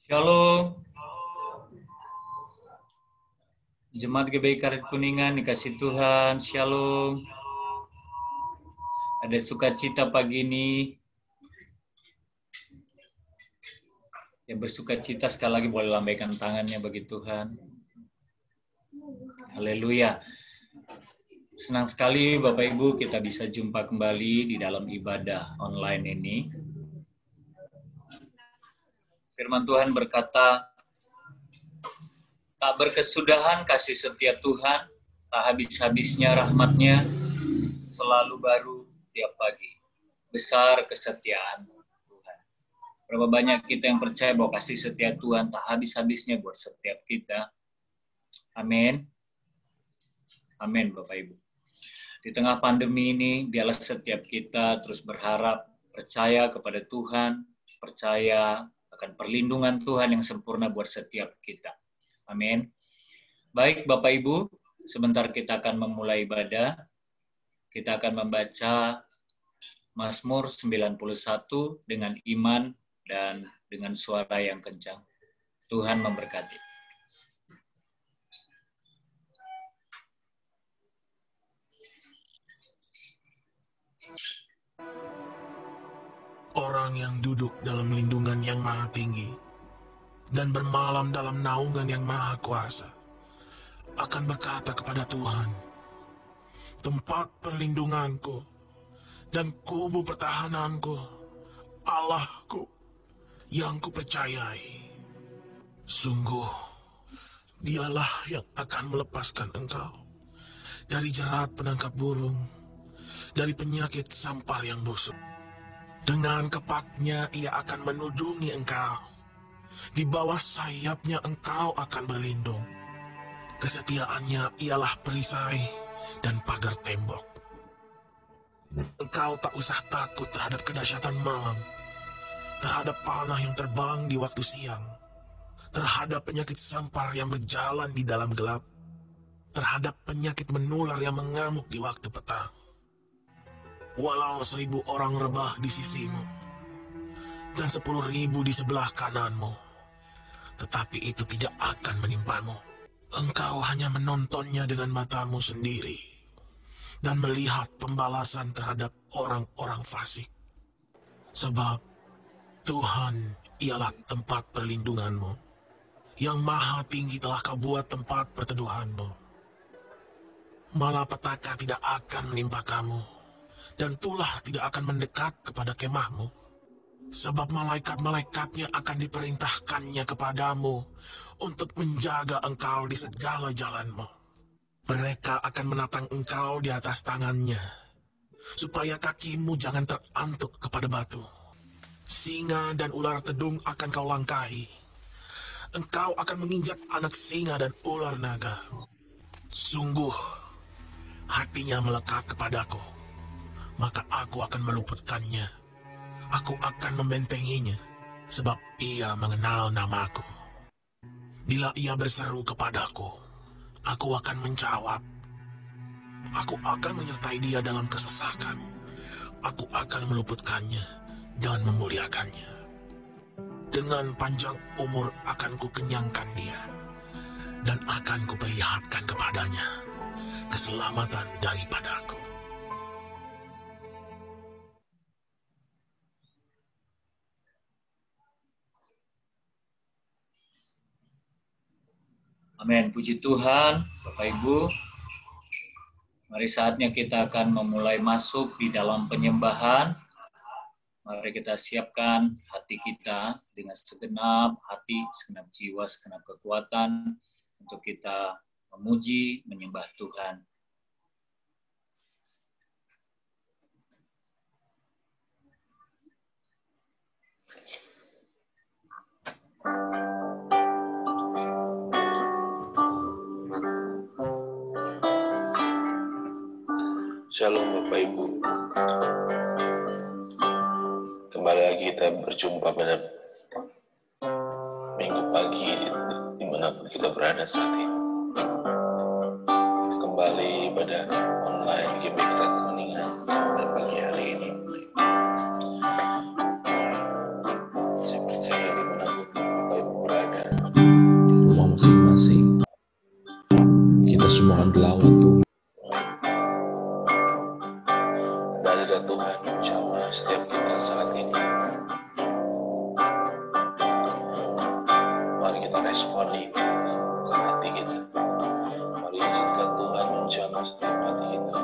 Shalom, Jemaat GBI Karet Kuningan dikasih Tuhan, Shalom. Ada sukacita pagi ini. Yang bersukacita sekali lagi boleh lambaikan tangannya bagi Tuhan. Haleluya. Senang sekali Bapak Ibu kita bisa jumpa kembali di dalam ibadah online ini. Firman Tuhan berkata, tak berkesudahan kasih setia Tuhan, tak habis-habisnya rahmat-Nya, selalu baru tiap pagi. Besar kesetiaan Tuhan. Berapa banyak kita yang percaya bahwa kasih setia Tuhan tak habis-habisnya buat setiap kita. Amin. Amin Bapak Ibu. Di tengah pandemi ini, biarlah setiap kita terus berharap, percaya kepada Tuhan, percaya akan perlindungan Tuhan yang sempurna buat setiap kita. Amin. Baik Bapak Ibu, sebentar kita akan memulai ibadah. Kita akan membaca Mazmur 91 dengan iman dan dengan suara yang kencang. Tuhan memberkati. Orang yang duduk dalam lindungan yang maha tinggi dan bermalam dalam naungan yang maha kuasa akan berkata kepada Tuhan, tempat perlindunganku dan kubu pertahananku, Allahku yang kupercayai. Sungguh, dialah yang akan melepaskan engkau dari jerat penangkap burung, dari penyakit sampar yang busuk. Dengan kepaknya ia akan menudungi engkau. Di bawah sayapnya engkau akan berlindung. Kesetiaannya ialah perisai dan pagar tembok. Engkau tak usah takut terhadap kedahsyatan malam, terhadap panah yang terbang di waktu siang, terhadap penyakit sampar yang berjalan di dalam gelap, terhadap penyakit menular yang mengamuk di waktu petang. Walau 1000 orang rebah di sisimu dan 10.000 di sebelah kananmu, tetapi itu tidak akan menimpamu. Engkau hanya menontonnya dengan matamu sendiri dan melihat pembalasan terhadap orang-orang fasik. Sebab Tuhan ialah tempat perlindunganmu. Yang maha tinggi telah kau buat tempat perteduhanmu. Malapetaka tidak akan menimpa kamu, dan tulah tidak akan mendekat kepada kemahmu. Sebab malaikat-malaikatnya akan diperintahkannya kepadamu untuk menjaga engkau di segala jalanmu. Mereka akan menatang engkau di atas tangannya, supaya kakimu jangan terantuk kepada batu. Singa dan ular tedung akan kau langkahi. Engkau akan menginjak anak singa dan ular naga. Sungguh, hatinya melekat kepadaku, maka aku akan meluputkannya. Aku akan membentenginya, sebab ia mengenal namaku. Bila ia berseru kepadaku, aku akan menjawab. Aku akan menyertai dia dalam kesesakan. Aku akan meluputkannya dan memuliakannya. Dengan panjang umur akan kukenyangkan dia, dan akan kuperlihatkan kepadanya keselamatan daripadaku. Amin. Puji Tuhan, Bapak Ibu. Mari saatnya kita akan memulai masuk di dalam penyembahan. Mari kita siapkan hati kita dengan segenap hati, segenap jiwa, segenap kekuatan untuk kita memuji, menyembah Tuhan. Shalom Bapak Ibu. Kembali lagi kita berjumpa pada minggu pagi dimanapun kita berada saat ini. Kembali pada online GBI Karet Kuningan pada pagi hari ini. Saya percaya dimanapun Bapak Ibu masing-masing. Kita semua akan berlawat Tuhan. Hadirat Tuhan menjamah setiap kita saat ini. Mari kita responi bukan hati kita. Mari izinkan Tuhan menjamah setiap hati kita.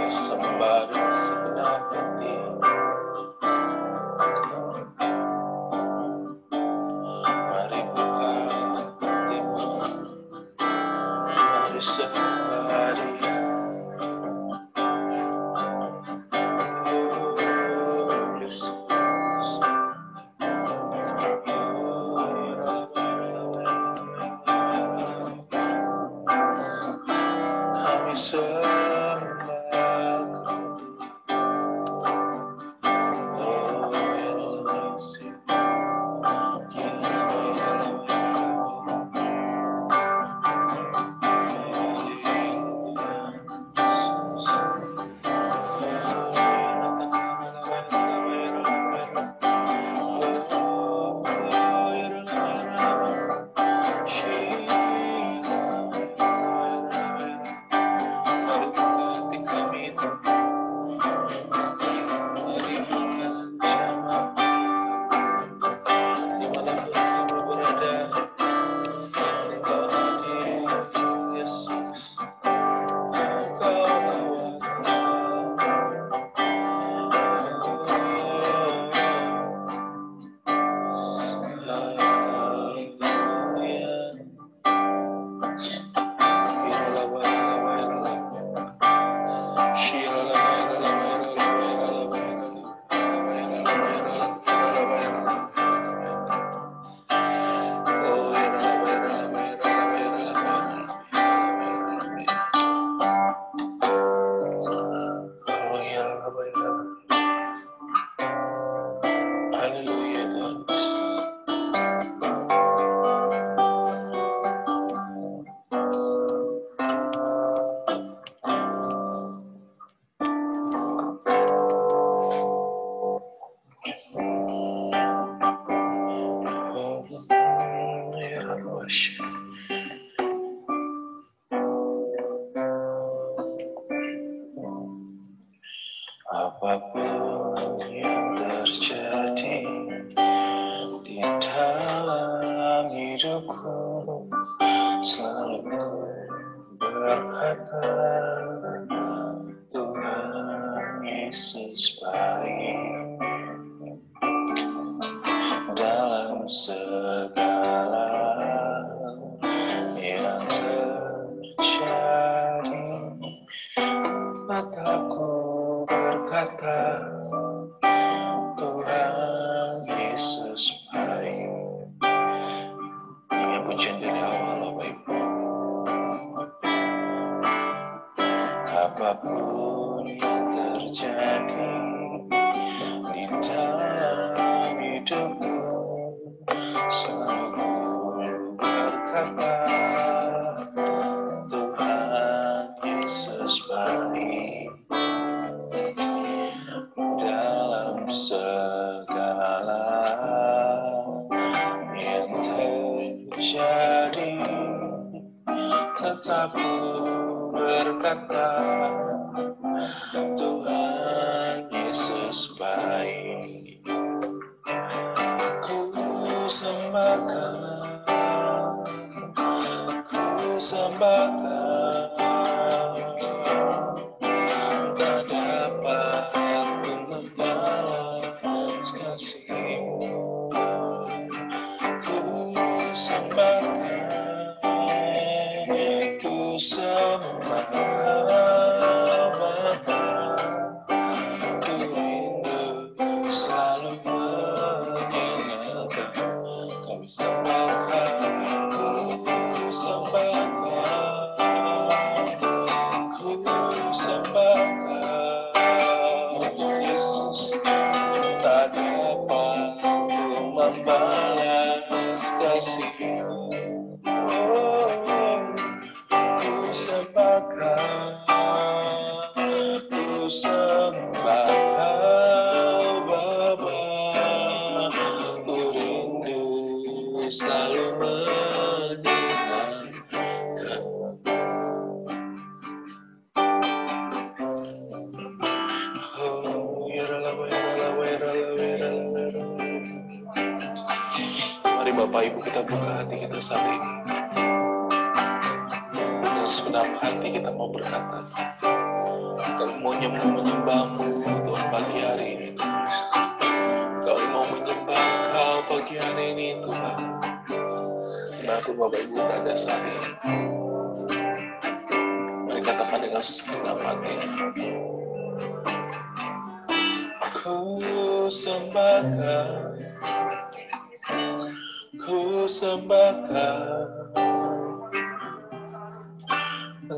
Sembah dengan segenap hati. Mari buka hatimu. Mari sembah Dia. Kami sembah Haleluya Tuhan. Apapun yang terjadi di dalam hidupku, selalu berkata, Tuhan Yesus baik dalam segala yang terjadi. Mataku berkata, Tuhan Yesus baik. Ya, pujian dari awal Bapak Ibu. Apapun yang terjadi di dalam hidupku, selalu berkata, Tuhan Yesus baik dalam segala yang terjadi. Tetap berkata, Tuhan Yesus baik. Ku sembahkan, tak dapat ku membalas kasih-Mu. Ku sembahkan, ku ku rindu selalu mengingatkan. Kami sembahkan, ku sembahkan, Yesus, tak dapat ku membalas kasih-Mu. Ku sembahkan Bapa, Mari Bapak Ibu kita buka hati kita saat ini. Dan segenap hati kita mau berkata, kami mau menyembah-Mu Tuhan pagi hari ini Tuhan. Kami mau menyembah Engkau pagi hari ini Tuhan. Dimanapun Bapak Ibu berada saat ini, mari katakan dengan segenap hati. Ku sembahkan,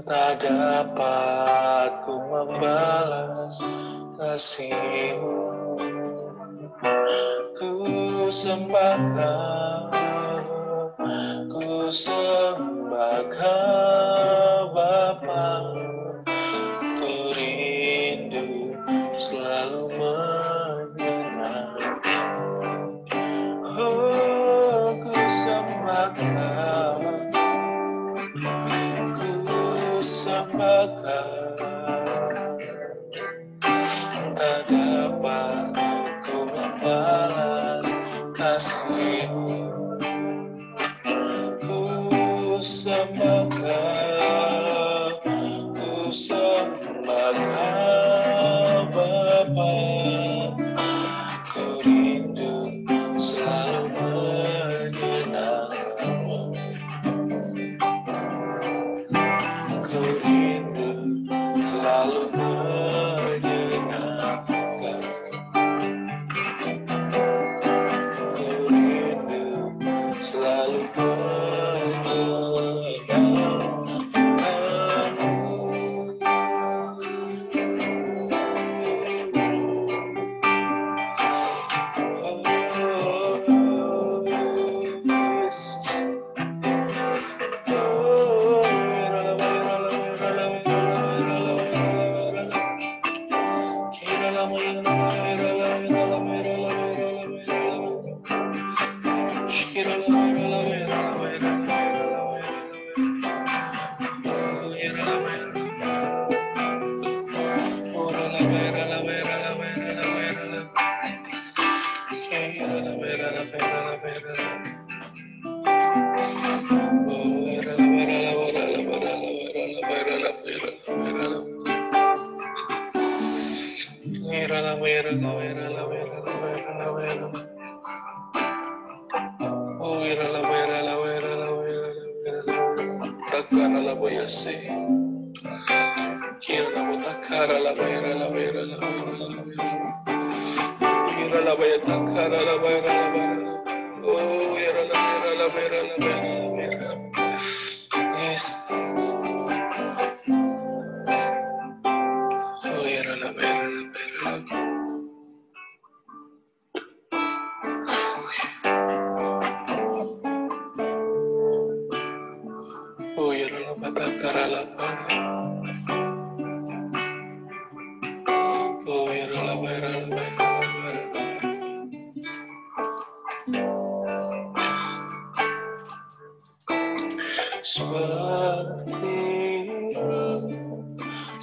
tak dapat ku membalas kasih-Mu. Ku sembahkan Bapa, ku rindu selalu mengenang. Oh, ku sembahkan, tak dapat ku membalas kasih-Mu. Ku sembahkan Bapa, ku rindu selalu menyenangkan-Mu. Ku rindu selalu menyenangkan. Ku rindu selalu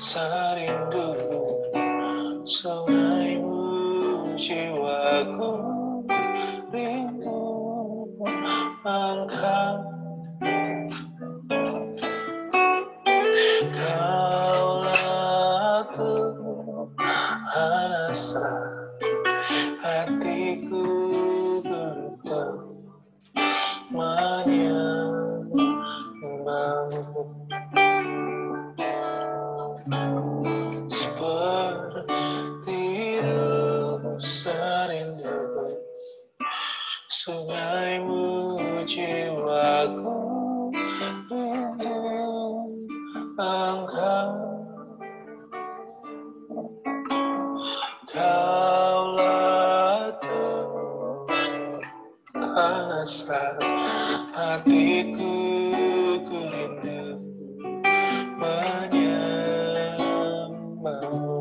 serindu sungai-Mu jiwaku rindu Engkau. Kaulah Tuhan asa hatiku berteduh menyembah-Mu. Seperti serindu sungai-Mu jiwaku rindu Engkau. Kaulah Tuhan asa hatiku ku rindu menyembah-Mu.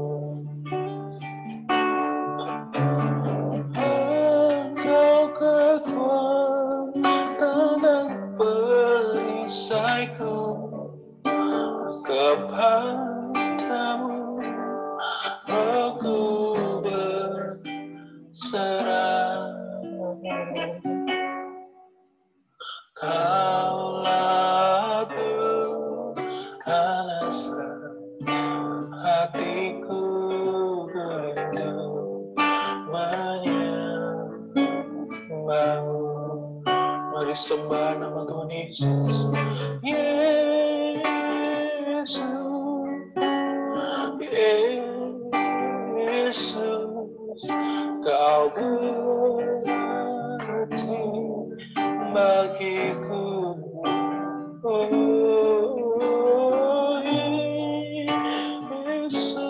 Engkau kekuatan dan perisaiku, kepadamu aku berserah. menyembah-Mu. Mari sembah nama Tuhan Yesus. Yesus, Yesus, Kau berarti bagiku. Oh, Yesus,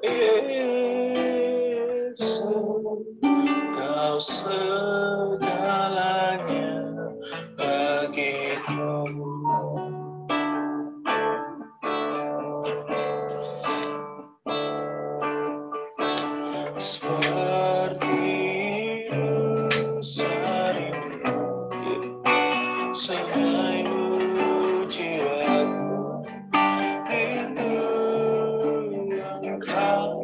Yesus, Kau segalanya bagiku. Seperti sarimu, sehaimu jiwaku, itu Engkau.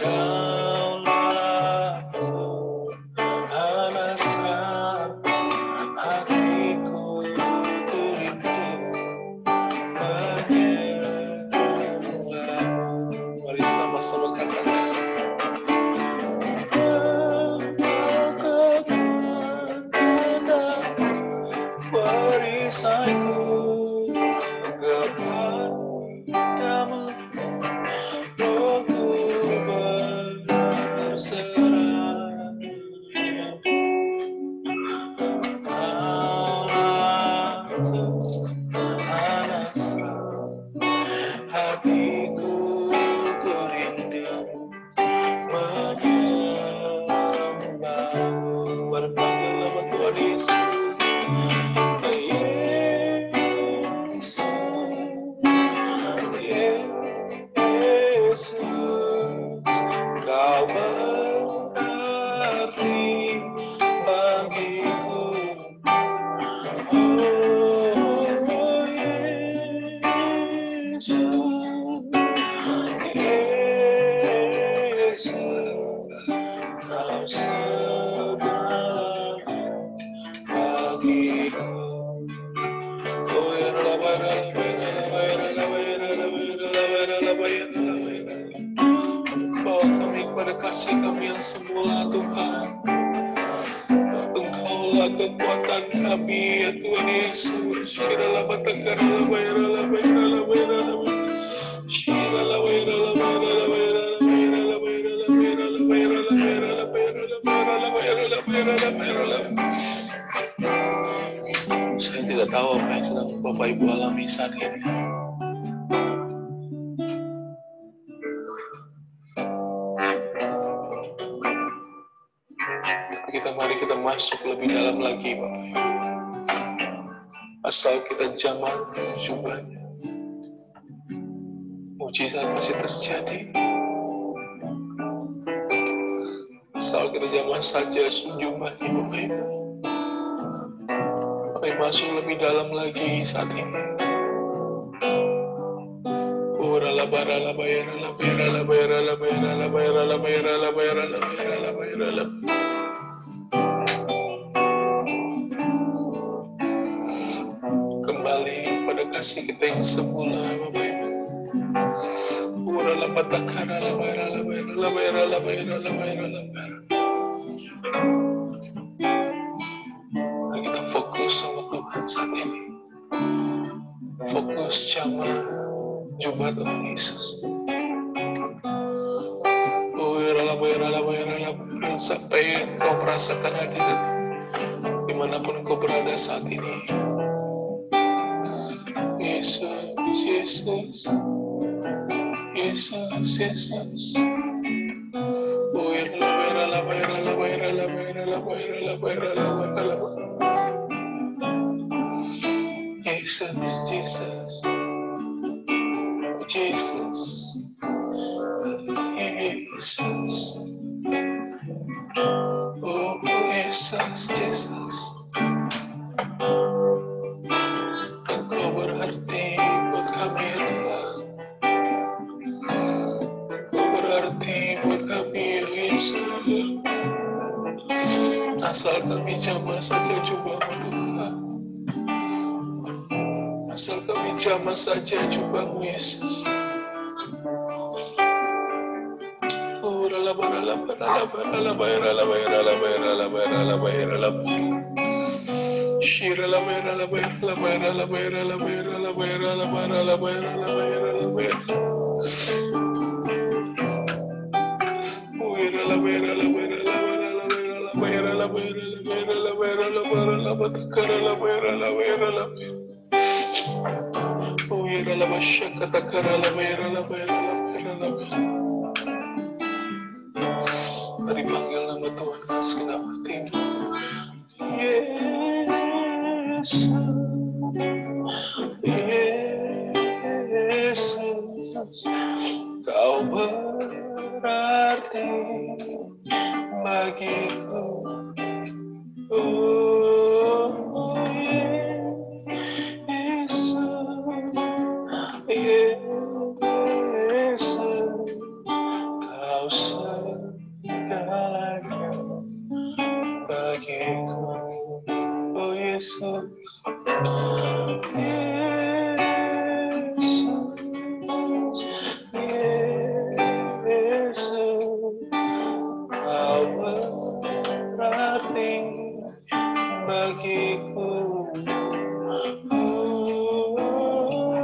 Kaulah alasan hatiku rindu menyembah-Mu. Mari sama-sama katakan. Perisaiku kepadamu, rohku berserah. Kaulah alasan hatiku rindu menyembah-Mu. Mari panggil nama Tuhan Yesus. Yesus, Kau berarti bagiku. Oh, Yesus, Yesus, Kau segalanya bagiku. Bawa kami kepada kasih kami yang semula, Tuhan. Engkaulah kekuatan kami, ya Tuhan Yesus. Shiralah batakaralah bayaralah bayaralah bayaralah Shiralah bayaralah bayaralah bayaralah bayaralah bayaralah bayaralah bayaralah bayaralah bayaralah bayaralah bayaralah bayaralah. Saya tidak tahu apa yang sedang Bapak Ibu alami saat ini. Mari kita masuk lebih dalam lagi, Bapak Ibu. Asal kita jamah jubahnya, mujizat masih terjadi. Asal kita jamah saja jubahnya, Bapak Ibu. Mari masuk lebih dalam lagi saat ini. Urala barala bayarala bayarala bayarala bayarala bayarala bayarala bayarala bayarala bayarala. Kembali pada kasih kita yang semula, Bapak Ibu. Urala batakara la bayarala bayarala bayarala bayarala bayarala bayarala. Mari kita fokus sama Tuhan saat ini. Fokus jamah jubah Tuhan Yesus. Bayarala bayarala bayarala bayarala sampai kau merasakan hadirat dimanapun kau berada saat ini. Yesus, Yesus, Yesus, Yesus. Bayarala bayarala bayarala bayarala bayarala bayarala bayarala. Jesus, Jesus, Jesus, Jesus. Oh, Jesus, Jesus. Engkau berarti buat kami, ya Tuhan. Engkau berarti buat kami, ya Yesus. Asal kami jamah saja jubah-Mu, Tuhan. Asal kami jamah saja jubah-Mu, Yesus. Mari panggil nama Tuhan segenap hatimu. Yesus, Yesus, Kau berarti bagiku. Oh, Yesus, Yesus, Kau segalanya bagiku. Oh Yesus, Yesus, Yesus, Kau berarti bagiku. Oh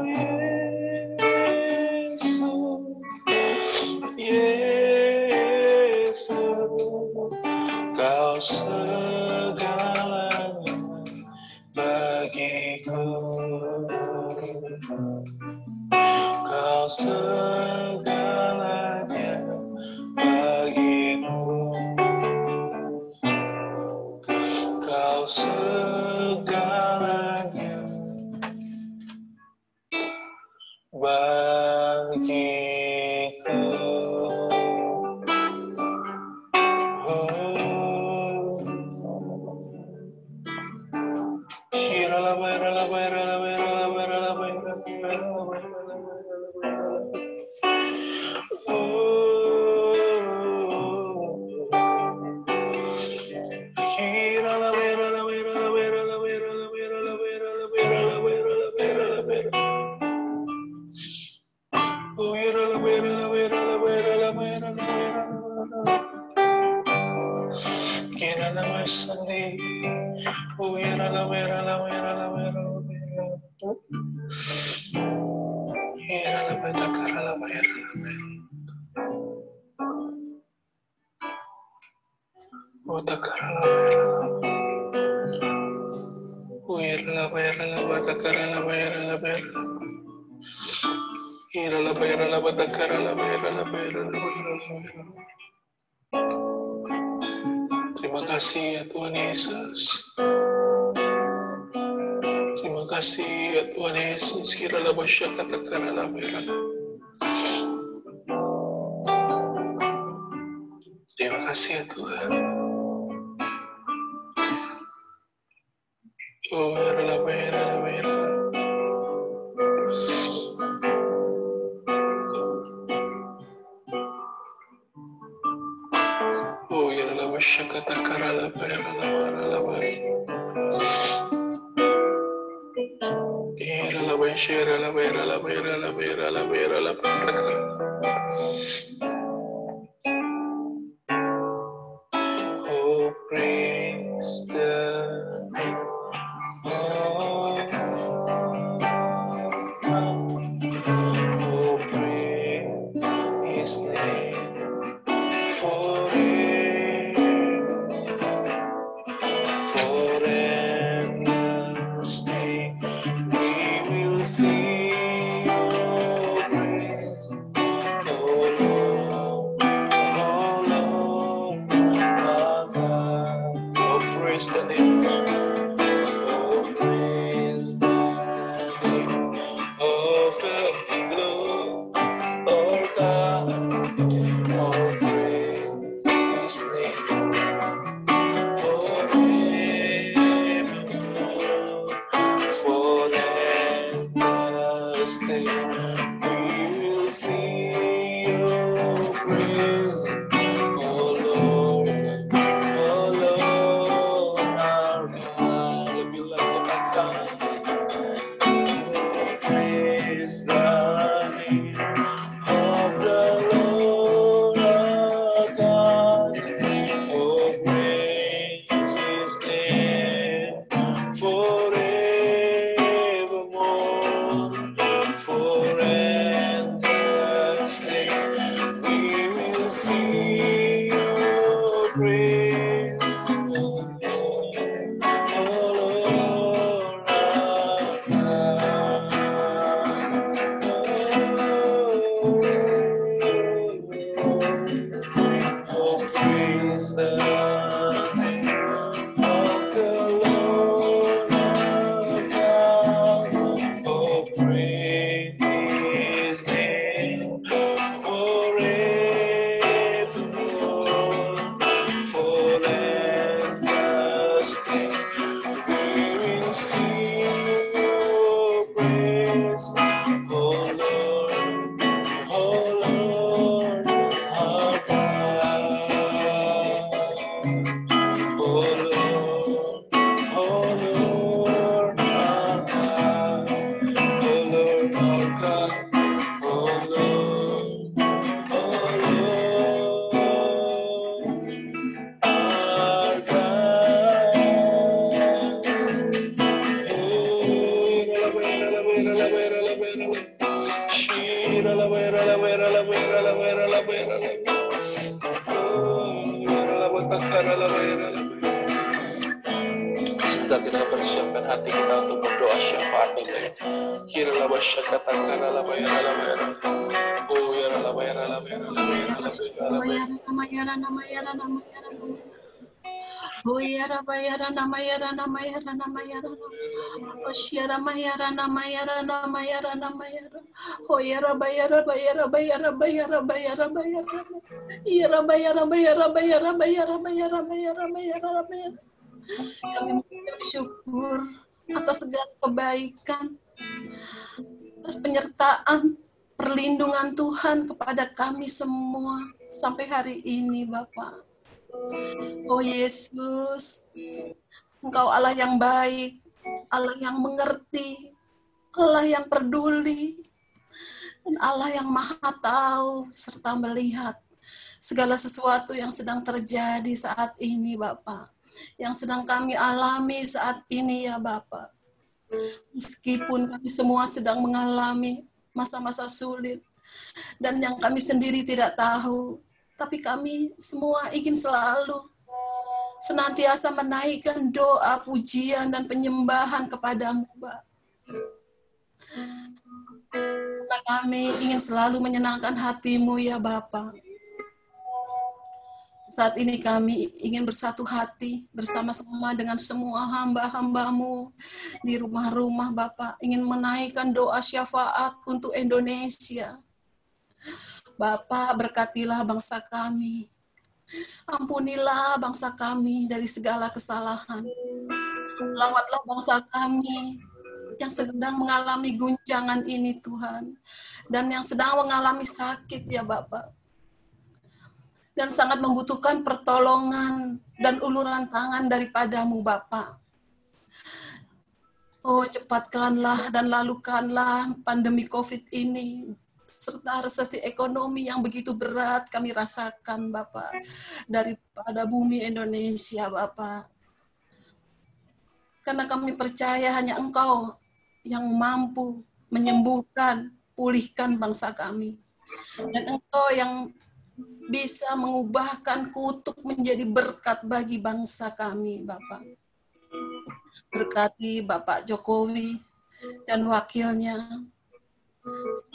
Yesus, Yesus, Kau segalanya bagiku. Kau segalanya bagiku. Kau segalanya bagiku. Terima kasih ya Tuhan Yesus. Terima kasih ya Tuhan Yesus. Kiralah basyakata karalah merah. Terima kasih ya Tuhan. Oh, merah, merah, merah. Oh, ya la basyakata karalah merah, merah, merah. Kiralah basyakata merah, merah, merah, merah, merah. Oh, praise the Lord. Oh, praise His name forever, stay. We will sing your praise, oh Lord, our God. Oh, praise the name. Oh, praise the name of the Lord, our God. Oh, praise His name forever, stay. We will sing your praise, oh Lord, our Sebentar kita persiapkan hati kita untuk berdoa syafaat Bapak ya. Kira la basya kata kara la bayar la bayar. Oh ya la bayar la bayar la bayar la bayar. Hoyara bayara namayara namayara namayara Oshara mayara namayara namayara namayara Hoyara bayara bayara bayara bayara bayara bayara Yara bayara bayara bayara bayara bayara bayara bayara bayara. Kami mengucap syukur atas segala kebaikan, atas penyertaan, perlindungan Tuhan kepada kami semua sampai hari ini, Bapak. Oh Yesus, Engkau Allah yang baik, Allah yang mengerti, Allah yang peduli, dan Allah yang maha tahu serta melihat segala sesuatu yang sedang terjadi saat ini, Bapak. Yang sedang kami alami saat ini, ya Bapak. Meskipun kami semua sedang mengalami masa-masa sulit, dan yang kami sendiri tidak tahu, tapi kami semua ingin selalu senantiasa menaikkan doa, pujian, dan penyembahan kepadamu, Pak. Karena kami ingin selalu menyenangkan hatimu, ya Bapak. Saat ini kami ingin bersatu hati bersama-sama dengan semua hamba-hambamu di rumah-rumah, Bapak. Ingin menaikkan doa syafaat untuk Indonesia. Bapak, berkatilah bangsa kami. Ampunilah bangsa kami dari segala kesalahan. Lawatlah bangsa kami yang sedang mengalami guncangan ini, Tuhan. Dan yang sedang mengalami sakit, ya Bapak. Dan sangat membutuhkan pertolongan dan uluran tangan daripadamu, Bapak. Oh, cepatkanlah dan lalukanlah pandemi COVID ini, serta resesi ekonomi yang begitu berat kami rasakan, Bapak, daripada bumi Indonesia, Bapak. Karena kami percaya hanya Engkau yang mampu menyembuhkan, pulihkan bangsa kami. Dan Engkau yang bisa mengubahkan kutuk menjadi berkat bagi bangsa kami, Bapak. Berkati Bapak Jokowi dan wakilnya.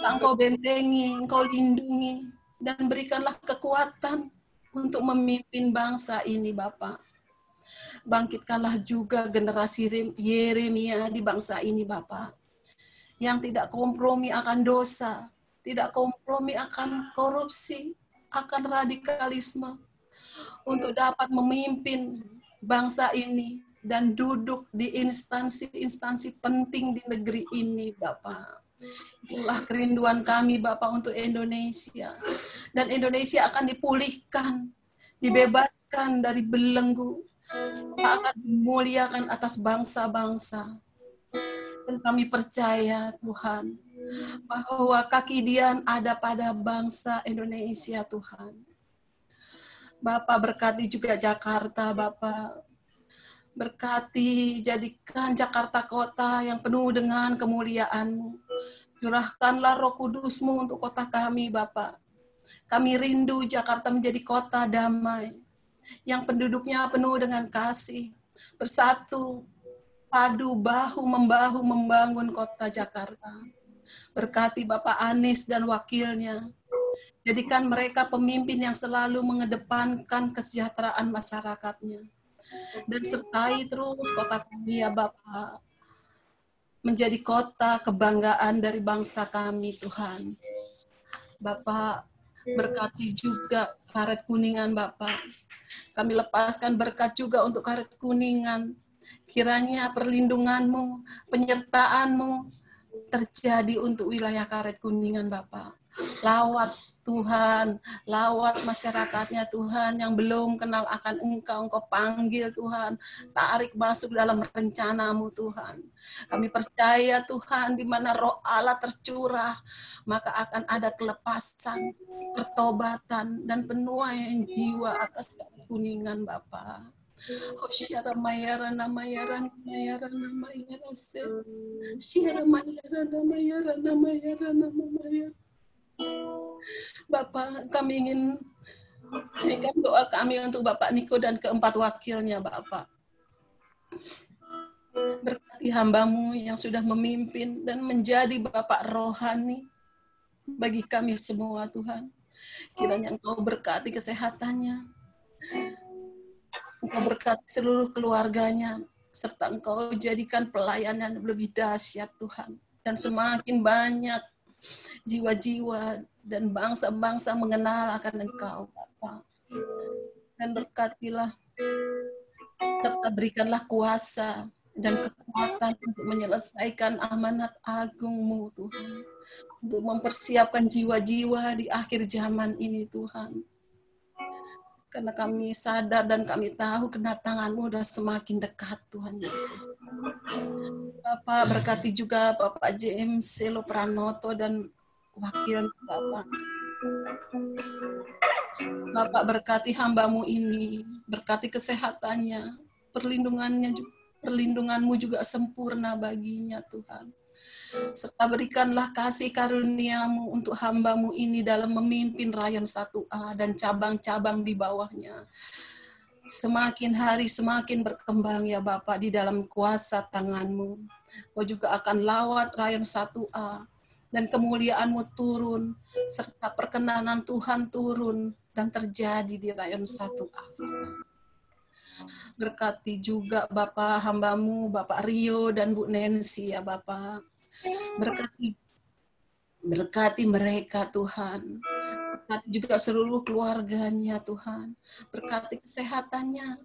Engkau bentengi, Engkau lindungi, dan berikanlah kekuatan untuk memimpin bangsa ini, Bapak. Bangkitkanlah juga generasi Yeremia di bangsa ini, Bapak. Yang tidak kompromi akan dosa, tidak kompromi akan korupsi, akan radikalisme, untuk dapat memimpin bangsa ini dan duduk di instansi-instansi penting di negeri ini, Bapak. Itulah kerinduan kami, Bapak, untuk Indonesia. Dan Indonesia akan dipulihkan, dibebaskan dari belenggu, serta akan dimuliakan atas bangsa-bangsa. Dan kami percaya, Tuhan, bahwa kaki Dian ada pada bangsa Indonesia, Tuhan. Bapak, berkati juga Jakarta, Bapak. Berkati, jadikan Jakarta kota yang penuh dengan kemuliaan-Mu. Curahkanlah Roh Kudus-Mu untuk kota kami, Bapak. Kami rindu Jakarta menjadi kota damai, yang penduduknya penuh dengan kasih, bersatu, padu, bahu-membahu membangun kota Jakarta. Berkati Bapak Anies dan wakilnya. Jadikan mereka pemimpin yang selalu mengedepankan kesejahteraan masyarakatnya. Dan sertai terus kota kami, ya Bapak, menjadi kota kebanggaan dari bangsa kami, Tuhan. Bapak, berkati juga Karet Kuningan, Bapak. Kami lepaskan berkat juga untuk Karet Kuningan. Kiranya perlindungan-Mu, penyertaan-Mu terjadi untuk wilayah Karet Kuningan, Bapak. Lawat Tuhan, lawat masyarakatnya, Tuhan, yang belum kenal akan Engkau panggil, Tuhan. Tarik masuk dalam rencana-Mu, Tuhan. Kami percaya, Tuhan, di mana Roh Allah tercurah, maka akan ada kelepasan, pertobatan, dan penuaian jiwa atas Karet Kuningan, Bapak. Hoshara mayara namayara namayara namayara se. Shara mayara namayara namayara namayara. Bapak, kami ingin Demikian doa kami untuk Bapak Niko dan keempat wakilnya, Bapak. Berkati hamba-Mu yang sudah memimpin dan menjadi Bapak rohani bagi kami semua, Tuhan. Kiranya Engkau berkati kesehatannya, Engkau berkati seluruh keluarganya, serta Engkau jadikan pelayanan lebih dahsyat, Tuhan. Dan semakin banyak jiwa-jiwa dan bangsa-bangsa mengenal akan Engkau, Bapa. Dan berkatilah, serta berikanlah kuasa dan kekuatan untuk menyelesaikan amanat agung-Mu, Tuhan. Untuk mempersiapkan jiwa-jiwa di akhir zaman ini, Tuhan. Karena kami sadar dan kami tahu kedatangan-Mu sudah semakin dekat, Tuhan Yesus. Bapak berkati juga Bapak James Selo Pranoto dan wakil Bapak. Bapak berkati hamba-Mu ini, berkati kesehatannya, perlindungan-Mu juga sempurna baginya, Tuhan. Serta berikanlah kasih karunia-Mu untuk hamba-Mu ini dalam memimpin Rayon 1A dan cabang-cabang di bawahnya. Semakin hari semakin berkembang ya Bapak di dalam kuasa tangan-Mu. Kau juga akan lawat Rayon 1A dan kemuliaan-Mu turun, serta perkenanan Tuhan turun dan terjadi di Rayon 1A. Berkati juga Bapak hamba-Mu, Bapak Rio dan Bu Nancy ya Bapak. Berkati mereka Tuhan. Berkati juga seluruh keluarganya Tuhan. Berkati kesehatannya.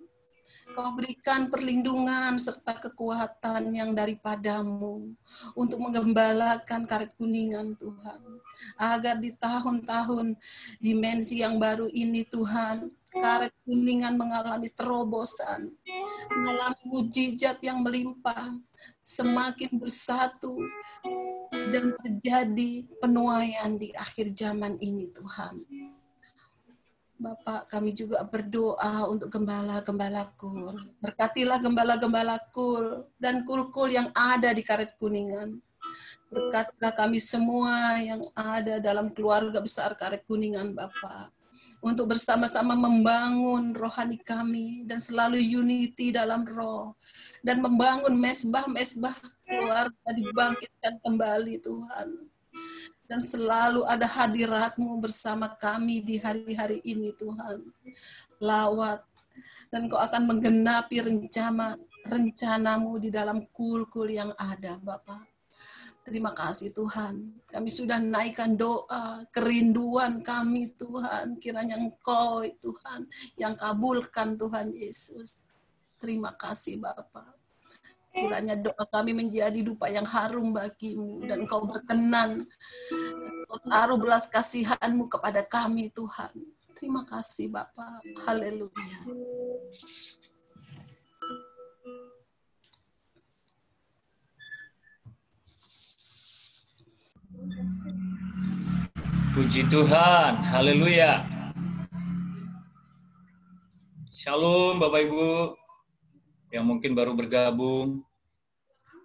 Kau berikan perlindungan serta kekuatan yang daripada-Mu untuk menggembalakan Karet Kuningan Tuhan. Agar di tahun-tahun dimensi yang baru ini Tuhan, Karet Kuningan mengalami terobosan, mengalami mujizat yang melimpah, semakin bersatu, dan terjadi penuaian di akhir zaman ini Tuhan. Bapak, kami juga berdoa untuk gembala-gembala KUL. Berkatilah gembala-gembala KUL dan KUL-KUL yang ada di Karet Kuningan. Berkatilah kami semua yang ada dalam keluarga besar Karet Kuningan, Bapak. Untuk bersama-sama membangun rohani kami dan selalu unity dalam roh. Dan membangun mesbah-mesbah keluarga dibangkitkan kembali, Tuhan. Dan selalu ada hadirat-Mu bersama kami di hari-hari ini, Tuhan. Lawat. Dan Kau akan menggenapi rencana-Mu di dalam KUL-KUL yang ada, Bapak. Terima kasih, Tuhan. Kami sudah naikkan doa, kerinduan kami, Tuhan. Kiranya Engkau, Tuhan, yang kabulkan, Tuhan Yesus. Terima kasih, Bapak. Kiranya doa kami menjadi dupa yang harum bagi-Mu dan Engkau berkenan. Engkau taruh belas kasihan-Mu kepada kami, Tuhan. Terima kasih, Bapa. Haleluya. Puji Tuhan. Haleluya. Shalom Bapak Ibu yang mungkin baru bergabung.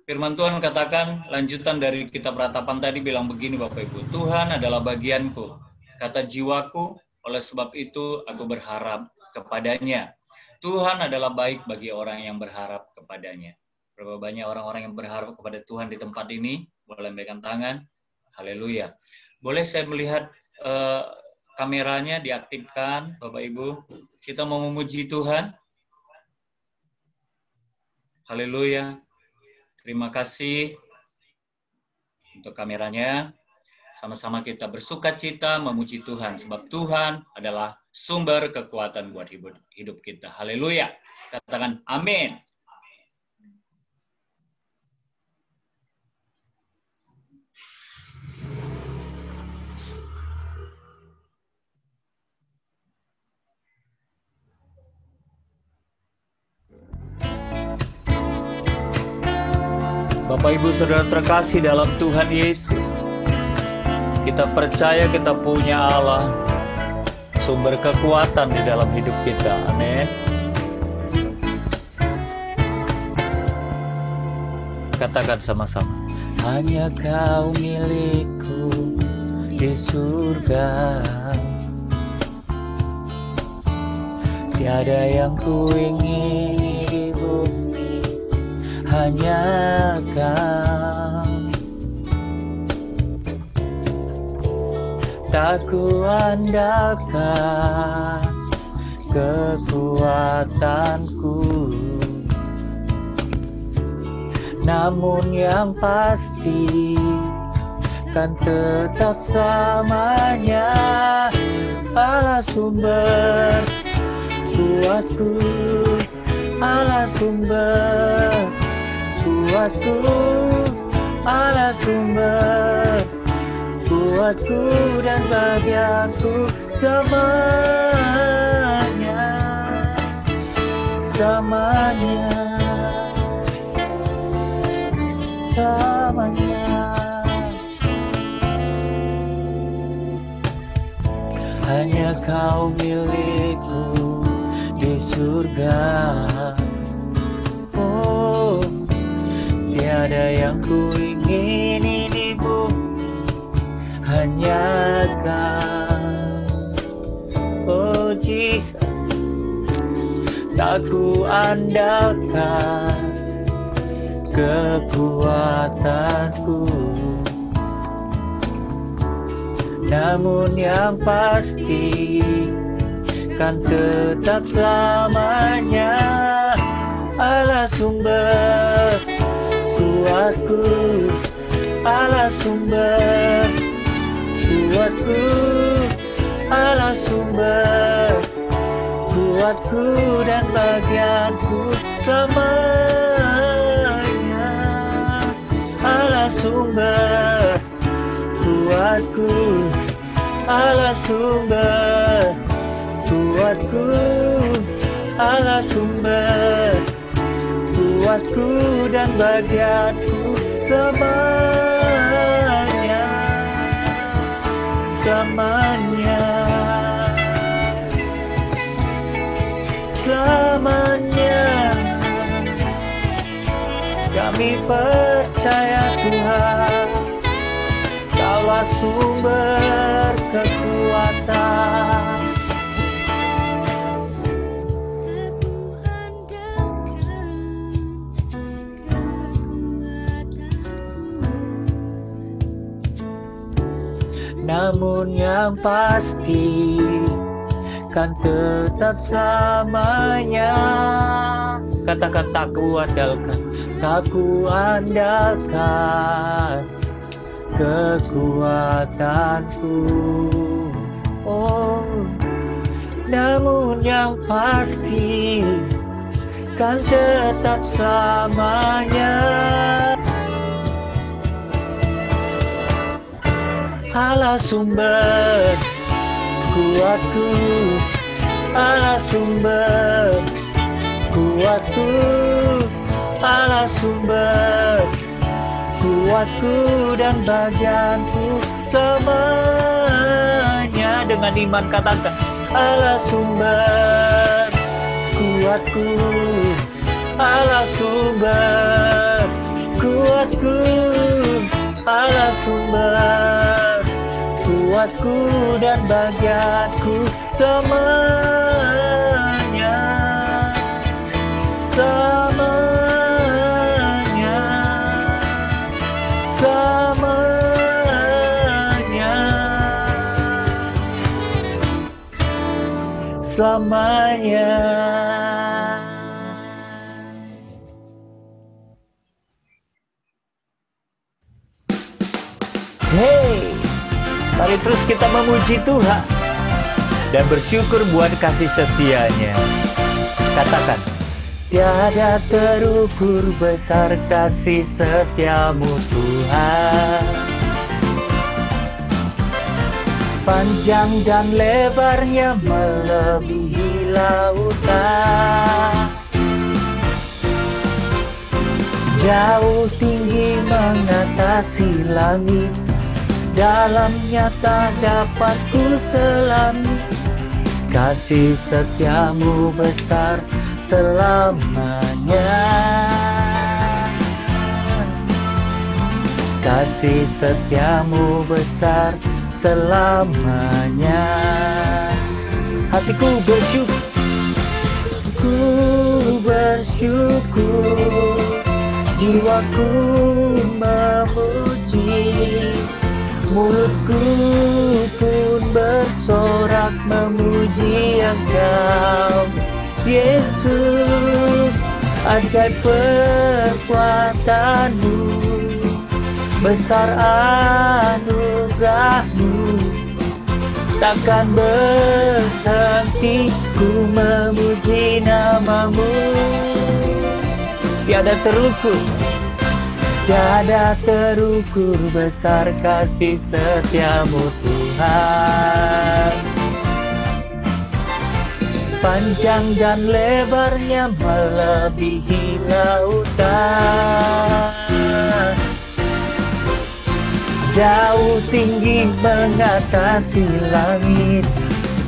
Firman Tuhan katakan, lanjutan dari kitab ratapan tadi bilang begini Bapak Ibu, Tuhan adalah bagianku, kata jiwaku, oleh sebab itu aku berharap kepadanya. Tuhan adalah baik bagi orang yang berharap kepadanya. Berapa banyak orang-orang yang berharap kepada Tuhan di tempat ini? Boleh megang tangan. Haleluya. Boleh saya melihat kameranya diaktifkan Bapak Ibu. Kita mau memuji Tuhan. Haleluya. Terima kasih untuk kameranya. Sama-sama kita bersukacita memuji Tuhan. Sebab Tuhan adalah sumber kekuatan buat hidup kita. Haleluya. Katakan amin. Bapak Ibu Saudara terkasih dalam Tuhan Yesus, kita percaya kita punya Allah, sumber kekuatan di dalam hidup kita. Amin. Katakan sama-sama. Hanya Kau milikku di surga. Tiada yang ku ingin di bumi, hanya Kau. Tak ku andalkan kekuatanku, namun yang pasti kan tetap selamanya Allah sumber kuatku, Allah sumber kuatku, Allah sumber kuatku dan bagianku selamanya, selamanya, selamanya. Hanya Kau milikku di surga. Oh, tiada yang ku ingini di bumi, hanya Kau. Oh Jesus, tak ku andalkan kekuatanku, namun yang pasti kan tetap selamanya Allah sumber kuatku, Allah sumber kuatku, Allah sumber kuatku dan bagianku selamanya Allah sumber kuatku, Allah sumber kuatku, Allah sumber kuatku dan bagianku selamanya, selamanya, selamanya. Kami percaya Tuhan, Kaulah sumber kekuatan. Namun yang pasti kan tetap selamanya. Katakan tak ku andalkan, tak ku andalkan kekuatanku. Oh, namun yang pasti kan tetap selamanya Allah sumber kuatku, Allah sumber kuatku, Allah sumber kuatku dan bagianku selamanya. Dengan iman katakan Allah sumber kuatku, Allah sumber kuatku, Allah sumber kuatku dan bagianku selamanya, selamanya, selamanya, selamanya. Hey, mari terus kita memuji Tuhan dan bersyukur buat kasih setia-Nya. Katakan, tiada terukur besar kasih setia-Mu Tuhan. Panjang dan lebarnya melebihi lautan. Jauh tinggi mengatasi langit, dalamnya tak dapat ku selami. Kasih setia-Mu besar selamanya. Kasih setia-Mu besar selamanya. Hatiku bersyukur, bersyukur, jiwaku memuji, mulutku pun bersorak memuji Engkau, Yesus. Ajaib perbuatan-Mu, besar anugerah-Mu, takkan berhenti ku memuji nama-Mu. Tiada terukur, tiada terukur besar kasih setia-Mu Tuhan. Panjang dan lebarnya melebihi lautan, jauh tinggi mengatasi langit,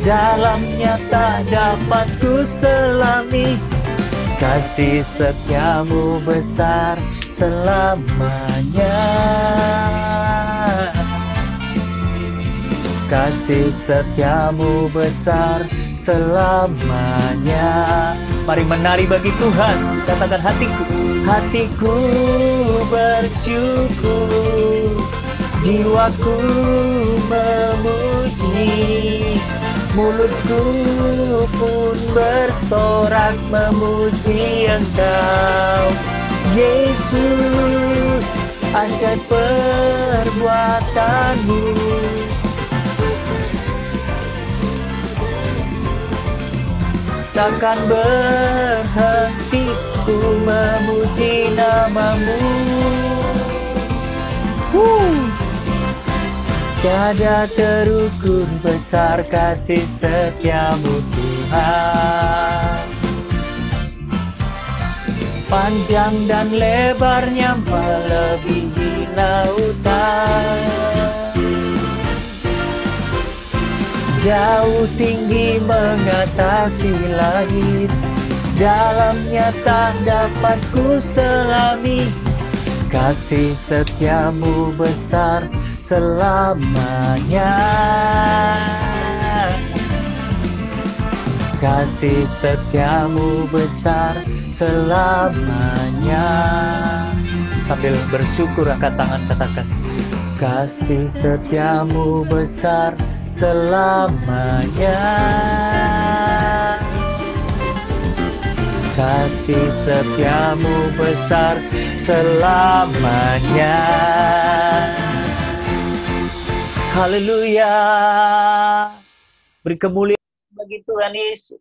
dalamnya tak dapat ku selami. Kasih setia-Mu besar selamanya, kasih setia-Mu besar selamanya. Mari menari bagi Tuhan, katakan hatiku, hatiku bersyukur, jiwaku memuji, mulutku pun bersorak memuji Engkau, Yesus. Ajaib perbuatan-Mu, takkan berhenti ku memuji nama-Mu. Tiada terukur besar kasih setia-Mu Tuhan. Panjang dan lebarnya melebihi lautan, jauh tinggi mengatasi langit, dalamnya tak dapat ku selami. Kasih setia-Mu besar selamanya, kasih setia-Mu besar selamanya. Sambil bersyukur angkat tangan, katakan, kasih setia-Mu besar selamanya, kasih setia-Mu besar selamanya. Haleluya. Beri kemuliaan bagi Tuhan Yesus.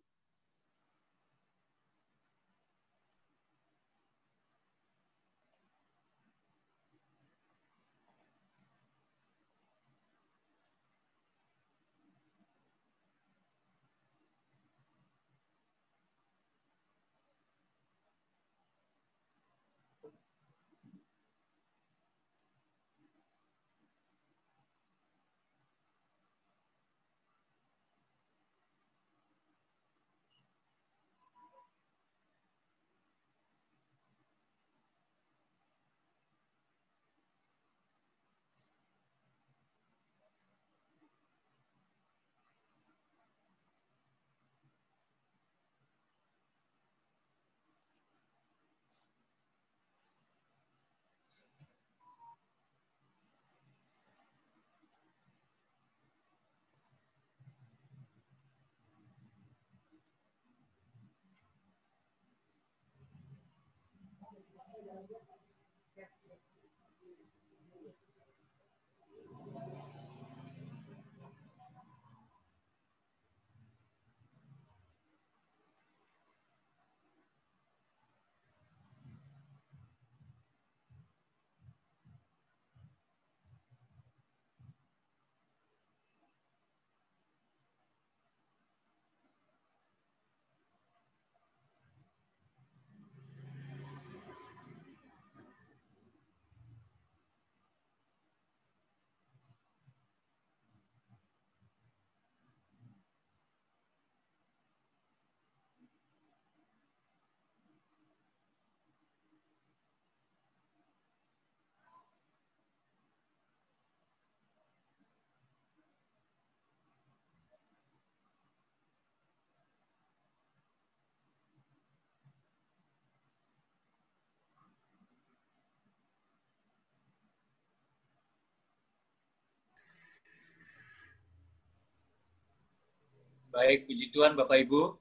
Baik, puji Tuhan Bapak Ibu.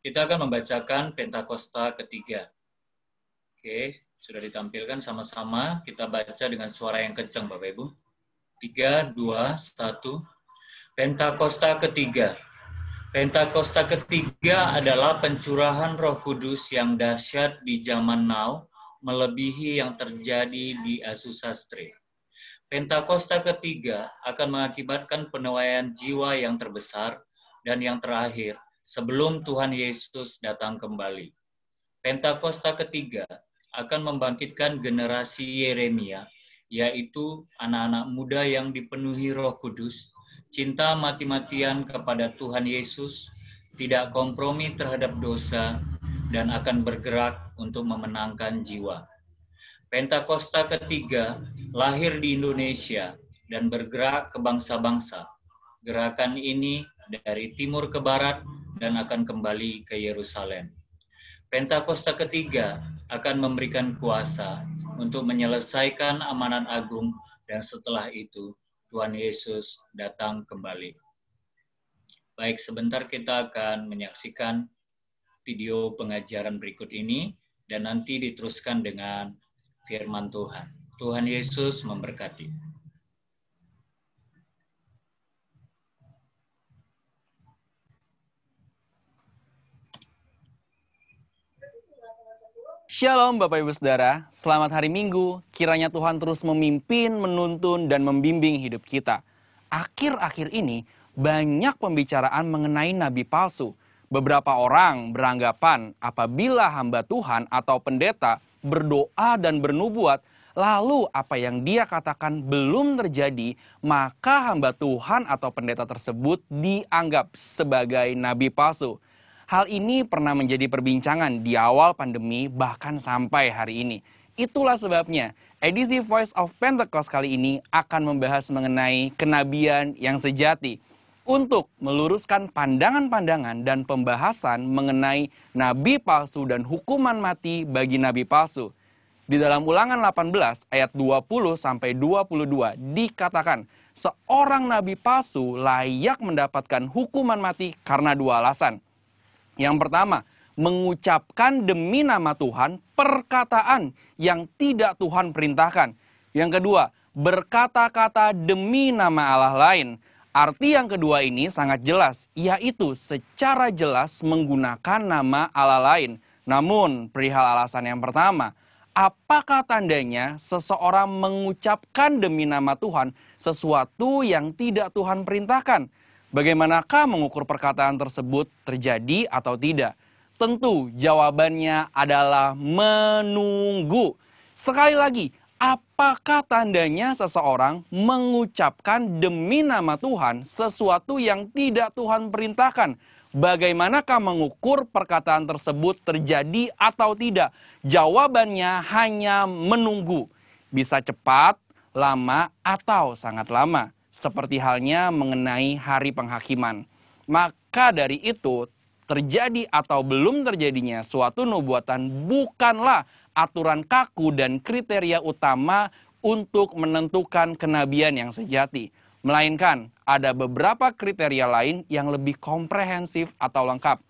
Kita akan membacakan Pentakosta ketiga. Oke, sudah ditampilkan sama-sama. Kita baca dengan suara yang kencang Bapak Ibu. 3, 2, 1. Pentakosta ketiga. Pentakosta ketiga adalah pencurahan Roh Kudus yang dahsyat di zaman now, melebihi yang terjadi di Asusastre. Pentakosta ketiga akan mengakibatkan penuaian jiwa yang terbesar dan yang terakhir sebelum Tuhan Yesus datang kembali. Pentakosta ketiga akan membangkitkan generasi Yeremia, yaitu anak-anak muda yang dipenuhi Roh Kudus, cinta mati-matian kepada Tuhan Yesus, tidak kompromi terhadap dosa, dan akan bergerak untuk memenangkan jiwa. Pentakosta ketiga lahir di Indonesia dan bergerak ke bangsa-bangsa. Gerakan ini dari timur ke barat dan akan kembali ke Yerusalem. Pentakosta ketiga akan memberikan kuasa untuk menyelesaikan amanat agung dan setelah itu Tuhan Yesus datang kembali. Baik, sebentar kita akan menyaksikan video pengajaran berikut ini dan nanti diteruskan dengan firman Tuhan. Tuhan Yesus memberkati. Shalom Bapak Ibu Saudara, selamat hari Minggu. Kiranya Tuhan terus memimpin, menuntun, dan membimbing hidup kita. Akhir-akhir ini banyak pembicaraan mengenai nabi palsu. Beberapa orang beranggapan apabila hamba Tuhan atau pendeta berdoa dan bernubuat, lalu apa yang dia katakan belum terjadi, maka hamba Tuhan atau pendeta tersebut dianggap sebagai nabi palsu. Hal ini pernah menjadi perbincangan di awal pandemi bahkan sampai hari ini. Itulah sebabnya edisi Voice of Pentecost kali ini akan membahas mengenai kenabian yang sejati. Untuk meluruskan pandangan-pandangan dan pembahasan mengenai nabi palsu dan hukuman mati bagi nabi palsu. Di dalam Ulangan 18 ayat 20-22 dikatakan, seorang nabi palsu layak mendapatkan hukuman mati karena dua alasan. Yang pertama, mengucapkan demi nama Tuhan perkataan yang tidak Tuhan perintahkan. Yang kedua, berkata-kata demi nama Allah lain. Arti yang kedua ini sangat jelas, yaitu secara jelas menggunakan nama Allah lain. Namun, perihal alasan yang pertama, apakah tandanya seseorang mengucapkan demi nama Tuhan sesuatu yang tidak Tuhan perintahkan? Bagaimanakah mengukur perkataan tersebut terjadi atau tidak? Tentu jawabannya adalah menunggu. Sekali lagi, apakah tandanya seseorang mengucapkan demi nama Tuhan sesuatu yang tidak Tuhan perintahkan? Bagaimanakah mengukur perkataan tersebut terjadi atau tidak? Jawabannya hanya menunggu. Bisa cepat, lama, atau sangat lama. Seperti halnya mengenai hari penghakiman. Maka dari itu, terjadi atau belum terjadinya suatu nubuatan bukanlah aturan kaku dan kriteria utama untuk menentukan kenabian yang sejati. Melainkan ada beberapa kriteria lain yang lebih komprehensif atau lengkap.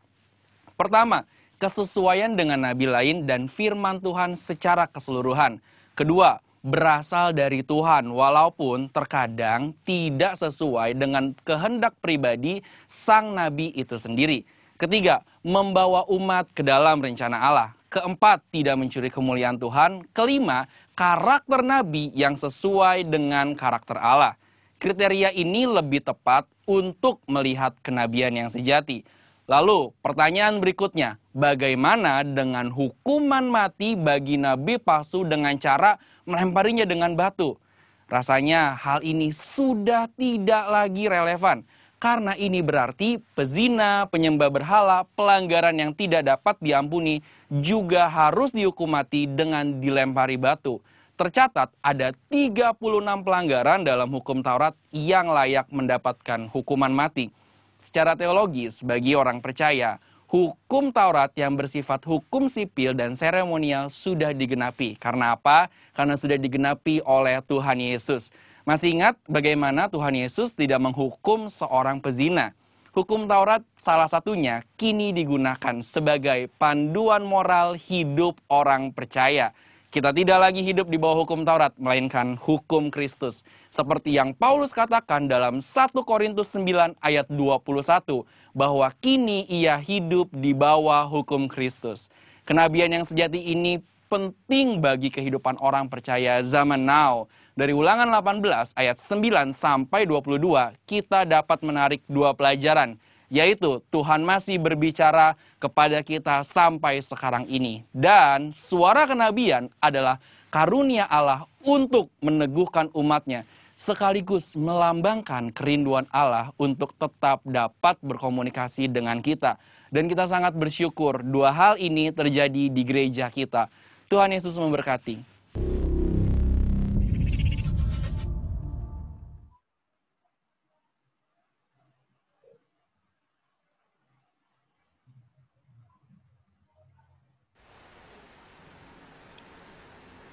Pertama, kesesuaian dengan nabi lain dan firman Tuhan secara keseluruhan. Kedua, berasal dari Tuhan walaupun terkadang tidak sesuai dengan kehendak pribadi sang nabi itu sendiri. Ketiga, membawa umat ke dalam rencana Allah. Keempat, tidak mencuri kemuliaan Tuhan. Kelima, karakter nabi yang sesuai dengan karakter Allah. Kriteria ini lebih tepat untuk melihat kenabian yang sejati. Lalu, pertanyaan berikutnya, bagaimana dengan hukuman mati bagi nabi palsu dengan cara melemparinya dengan batu? Rasanya hal ini sudah tidak lagi relevan. Karena ini berarti pezina, penyembah berhala, pelanggaran yang tidak dapat diampuni juga harus dihukum mati dengan dilempari batu. Tercatat ada 36 pelanggaran dalam hukum Taurat yang layak mendapatkan hukuman mati. Secara teologis, bagi orang percaya, hukum Taurat yang bersifat hukum sipil dan seremonial sudah digenapi. Karena apa? Karena sudah digenapi oleh Tuhan Yesus. Masih ingat bagaimana Tuhan Yesus tidak menghukum seorang pezina? Hukum Taurat salah satunya kini digunakan sebagai panduan moral hidup orang percaya. Kita tidak lagi hidup di bawah hukum Taurat, melainkan hukum Kristus. Seperti yang Paulus katakan dalam 1 Korintus 9 ayat 21, bahwa kini ia hidup di bawah hukum Kristus. Kenabian yang sejati ini penting bagi kehidupan orang percaya zaman now. Dari Ulangan 18 ayat 9 sampai 22, kita dapat menarik dua pelajaran, yaitu Tuhan masih berbicara kepada kita sampai sekarang ini. Dan suara kenabian adalah karunia Allah untuk meneguhkan umatnya, sekaligus melambangkan kerinduan Allah untuk tetap dapat berkomunikasi dengan kita. Dan kita sangat bersyukur dua hal ini terjadi di gereja kita. Tuhan Yesus memberkati.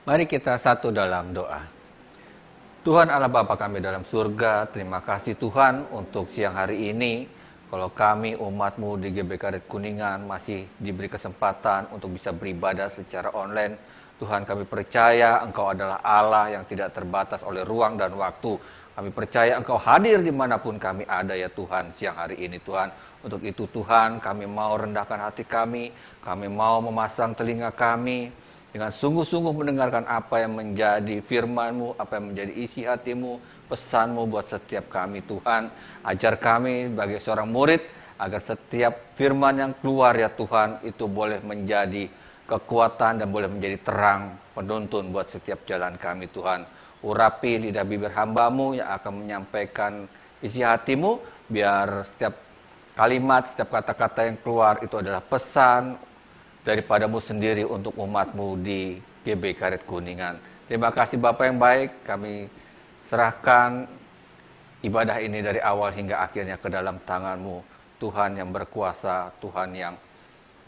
Mari kita satu dalam doa. Tuhan Allah Bapa kami dalam surga, terima kasih Tuhan untuk siang hari ini. Kalau kami umat-Mu di GBK Red Kuningan masih diberi kesempatan untuk bisa beribadah secara online. Tuhan, kami percaya Engkau adalah Allah yang tidak terbatas oleh ruang dan waktu. Kami percaya Engkau hadir dimanapun kami ada ya Tuhan siang hari ini Tuhan. Untuk itu Tuhan, kami mau rendahkan hati kami mau memasang telinga kami dengan sungguh-sungguh mendengarkan apa yang menjadi firman-Mu, apa yang menjadi isi hati-Mu, pesan-Mu buat setiap kami Tuhan. Ajar kami sebagai seorang murid, agar setiap firman yang keluar ya Tuhan, itu boleh menjadi kekuatan dan boleh menjadi terang penuntun buat setiap jalan kami Tuhan. Urapi lidah bibir hamba-Mu yang akan menyampaikan isi hati-Mu, biar setiap kalimat, setiap kata-kata yang keluar itu adalah pesan daripada-Mu sendiri untuk umat-Mu di GBK Red Kuningan. Terima kasih Bapa yang baik, kami serahkan ibadah ini dari awal hingga akhirnya ke dalam tangan-Mu. Tuhan yang berkuasa, Tuhan yang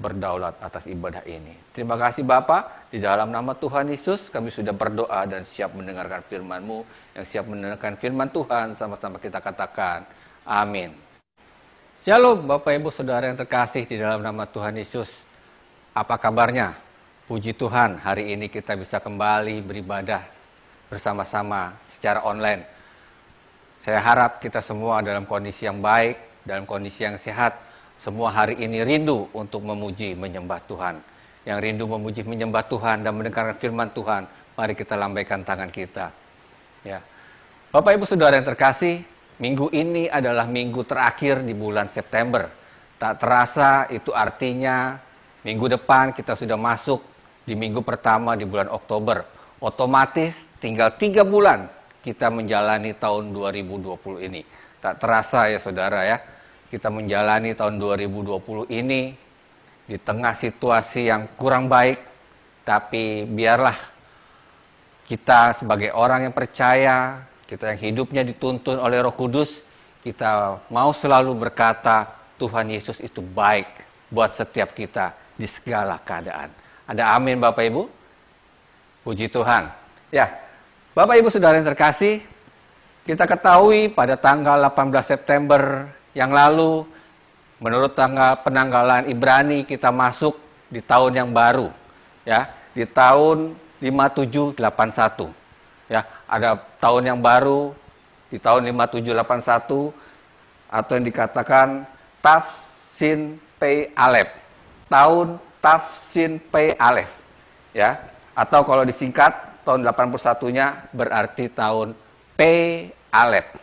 berdaulat atas ibadah ini. Terima kasih Bapa, di dalam nama Tuhan Yesus kami sudah berdoa dan siap mendengarkan firman-Mu. Yang siap mendengarkan firman Tuhan, sama-sama kita katakan, amin. Shalom Bapak Ibu Saudara yang terkasih di dalam nama Tuhan Yesus. Apa kabarnya? Puji Tuhan, hari ini kita bisa kembali beribadah bersama-sama secara online. Saya harap kita semua dalam kondisi yang baik, dalam kondisi yang sehat. Semua hari ini rindu untuk memuji, menyembah Tuhan. Yang rindu memuji, menyembah Tuhan dan mendengarkan firman Tuhan, mari kita lambaikan tangan kita. Ya. Bapak Ibu Saudara yang terkasih, minggu ini adalah minggu terakhir di bulan September. Tak terasa itu artinya minggu depan kita sudah masuk di minggu pertama di bulan Oktober. Otomatis tinggal 3 bulan kita menjalani tahun 2020 ini. Tak terasa ya saudara ya, kita menjalani tahun 2020 ini di tengah situasi yang kurang baik. Tapi biarlah kita sebagai orang yang percaya, kita yang hidupnya dituntun oleh Roh Kudus, kita mau selalu berkata, Tuhan Yesus itu baik buat setiap kita di segala keadaan. Ada amin Bapak Ibu? Puji Tuhan. Ya, Bapak Ibu Saudara yang terkasih, kita ketahui pada tanggal 18 September yang lalu, menurut tanggal penanggalan Ibrani, kita masuk di tahun yang baru. Ya, di tahun 5781. Ya, ada tahun yang baru di tahun 5781 atau yang dikatakan Tav Sin Pei Alef. Tahun Tav Sin Pei Alef, ya, atau kalau disingkat tahun 81-nya berarti tahun Pei Alef.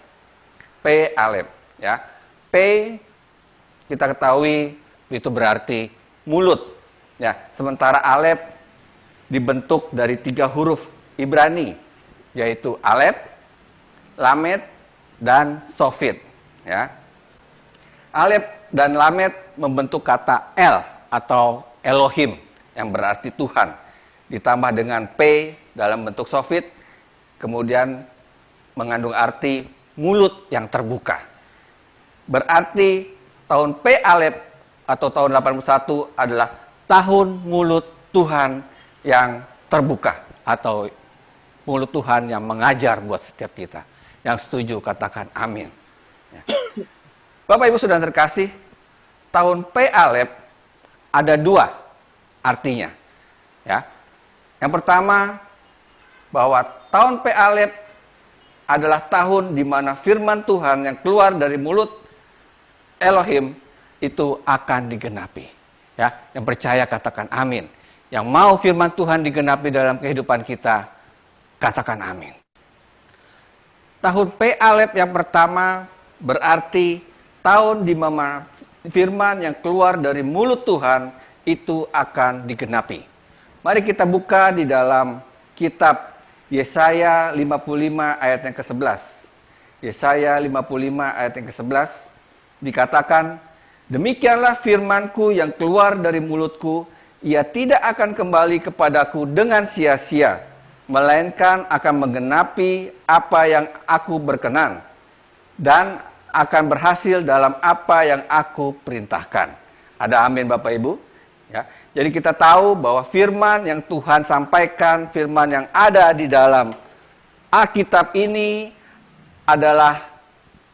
Pei Alef, ya. Pei kita ketahui itu berarti mulut, ya. Sementara Alef dibentuk dari 3 huruf Ibrani, yaitu Alef, Lamed, dan Sofit, ya. Alef dan Lamed membentuk kata El atau Elohim yang berarti Tuhan, ditambah dengan P dalam bentuk sofit, kemudian mengandung arti mulut yang terbuka. Berarti tahun P Alef atau tahun 81 adalah tahun mulut Tuhan yang terbuka, atau mulut Tuhan yang mengajar buat setiap kita. Yang setuju katakan amin. Ya. Bapak Ibu Saudara terkasih, tahun P Alef ada 2 artinya. Ya. Yang pertama, bahwa tahun P Alef adalah tahun di mana firman Tuhan yang keluar dari mulut Elohim itu akan digenapi. Ya, yang percaya katakan amin. Yang mau firman Tuhan digenapi dalam kehidupan kita, katakan amin. Tahun P Alef yang pertama berarti tahun di mana firman yang keluar dari mulut Tuhan itu akan digenapi. Mari kita buka di dalam kitab Yesaya 55 ayat yang ke-11. Yesaya 55 ayat yang ke-11 dikatakan, demikianlah firmanku yang keluar dari mulutku, ia tidak akan kembali kepadaku dengan sia-sia, melainkan akan menggenapi apa yang aku berkenan, dan akan berhasil dalam apa yang aku perintahkan. Ada amin Bapak Ibu? Ya. Jadi kita tahu bahwa firman yang Tuhan sampaikan, firman yang ada di dalam Alkitab ini adalah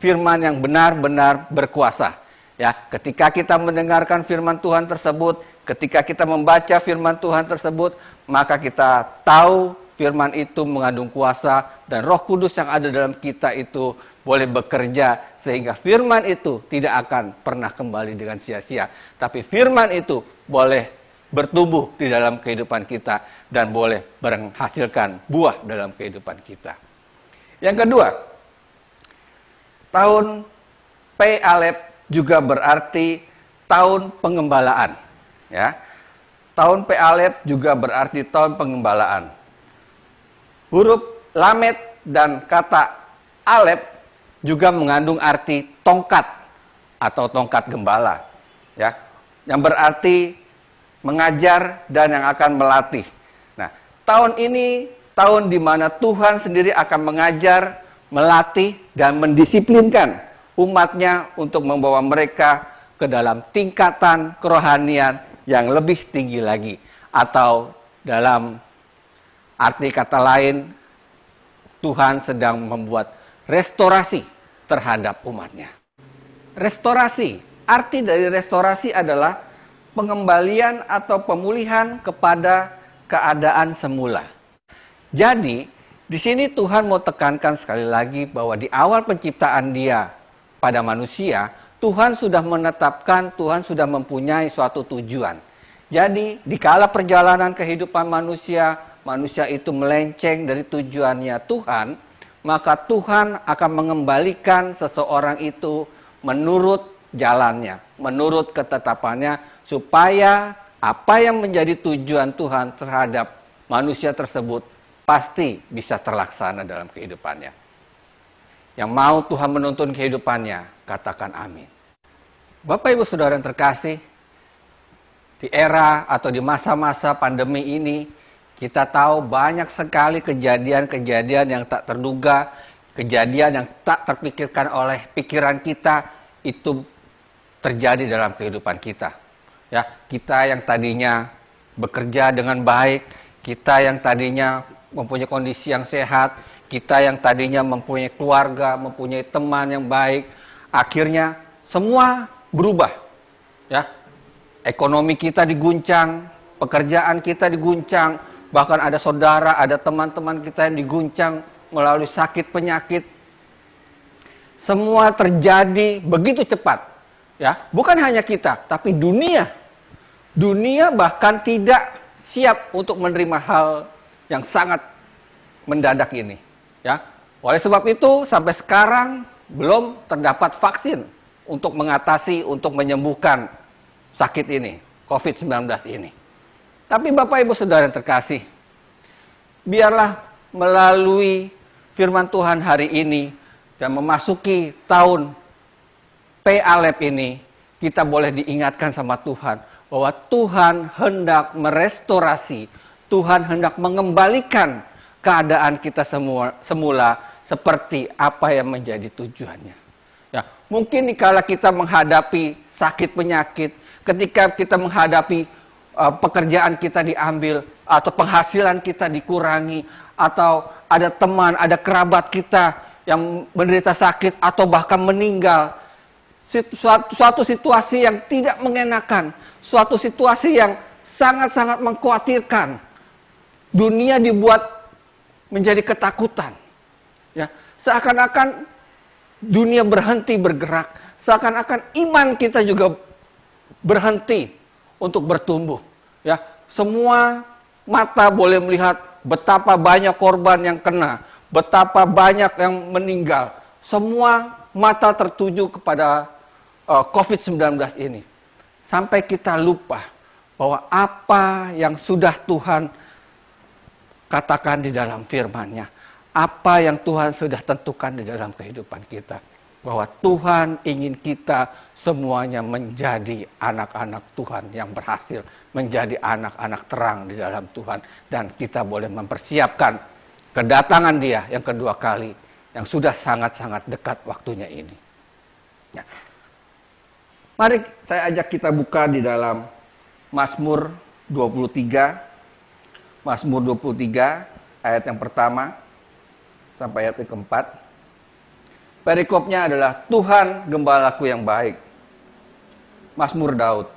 firman yang benar-benar berkuasa. Ya, ketika kita mendengarkan firman Tuhan tersebut, ketika kita membaca firman Tuhan tersebut, maka kita tahu firman itu mengandung kuasa dan Roh Kudus yang ada dalam kita itu boleh bekerja sehingga firman itu tidak akan pernah kembali dengan sia-sia. Tapi firman itu boleh bertumbuh di dalam kehidupan kita dan boleh menghasilkan buah dalam kehidupan kita. Yang kedua, tahun P Alef juga berarti tahun pengembalaan. Ya, tahun P Alef juga berarti tahun pengembalaan. Huruf Lamet dan kata Alef juga mengandung arti tongkat atau tongkat gembala. Ya, yang berarti mengajar dan yang akan melatih. Nah, tahun ini tahun di mana Tuhan sendiri akan mengajar, melatih, dan mendisiplinkan umatnya untuk membawa mereka ke dalam tingkatan kerohanian yang lebih tinggi lagi. Atau dalam arti kata lain, Tuhan sedang membuat restorasi terhadap umatnya. Restorasi, arti dari restorasi adalah pengembalian atau pemulihan kepada keadaan semula. Jadi, di sini Tuhan mau tekankan sekali lagi bahwa di awal penciptaan Dia pada manusia, Tuhan sudah menetapkan, Tuhan sudah mempunyai suatu tujuan. Jadi, di kala perjalanan kehidupan manusia, manusia itu melenceng dari tujuannya Tuhan, maka Tuhan akan mengembalikan seseorang itu menurut jalannya, menurut ketetapannya, supaya apa yang menjadi tujuan Tuhan terhadap manusia tersebut pasti bisa terlaksana dalam kehidupannya. Yang mau Tuhan menuntun kehidupannya, katakan amin. Bapak Ibu Saudara yang terkasih, di era atau di masa-masa pandemi ini, kita tahu banyak sekali kejadian-kejadian yang tak terduga, kejadian yang tak terpikirkan oleh pikiran kita, itu terjadi dalam kehidupan kita. Ya, kita yang tadinya bekerja dengan baik, kita yang tadinya mempunyai kondisi yang sehat, kita yang tadinya mempunyai keluarga, mempunyai teman yang baik, akhirnya semua berubah. Ya, ekonomi kita diguncang, pekerjaan kita diguncang, bahkan ada saudara, ada teman-teman kita yang diguncang melalui sakit penyakit. Semua terjadi begitu cepat. Ya, bukan hanya kita, tapi dunia. Dunia bahkan tidak siap untuk menerima hal yang sangat mendadak ini. Ya, oleh sebab itu sampai sekarang belum terdapat vaksin untuk mengatasi, untuk menyembuhkan sakit ini, COVID-19 ini. Tapi Bapak Ibu Saudara yang terkasih, biarlah melalui firman Tuhan hari ini dan memasuki tahun P Alef ini, kita boleh diingatkan sama Tuhan bahwa Tuhan hendak merestorasi, Tuhan hendak mengembalikan keadaan kita semula seperti apa yang menjadi tujuannya. Ya, mungkin dikala kita menghadapi sakit penyakit, ketika kita menghadapi pekerjaan kita diambil, atau penghasilan kita dikurangi, atau ada teman, ada kerabat kita yang menderita sakit atau bahkan meninggal. Suatu situasi yang tidak mengenakan, suatu situasi yang sangat-sangat mengkhawatirkan. Dunia dibuat menjadi ketakutan. Ya, seakan-akan dunia berhenti bergerak, seakan-akan iman kita juga berhenti untuk bertumbuh. Ya, semua mata boleh melihat betapa banyak korban yang kena, betapa banyak yang meninggal. Semua mata tertuju kepada COVID-19 ini. Sampai kita lupa bahwa apa yang sudah Tuhan katakan di dalam firman-Nya, apa yang Tuhan sudah tentukan di dalam kehidupan kita, bahwa Tuhan ingin kita semuanya menjadi anak-anak Tuhan yang berhasil, menjadi anak-anak terang di dalam Tuhan, dan kita boleh mempersiapkan kedatangan Dia yang kedua kali, yang sudah sangat-sangat dekat waktunya ini. Ya. Mari saya ajak kita buka di dalam Mazmur 23. Mazmur 23 ayat yang pertama sampai ayat yang keempat. Perikopnya adalah Tuhan gembalaku yang baik. Mazmur Daud.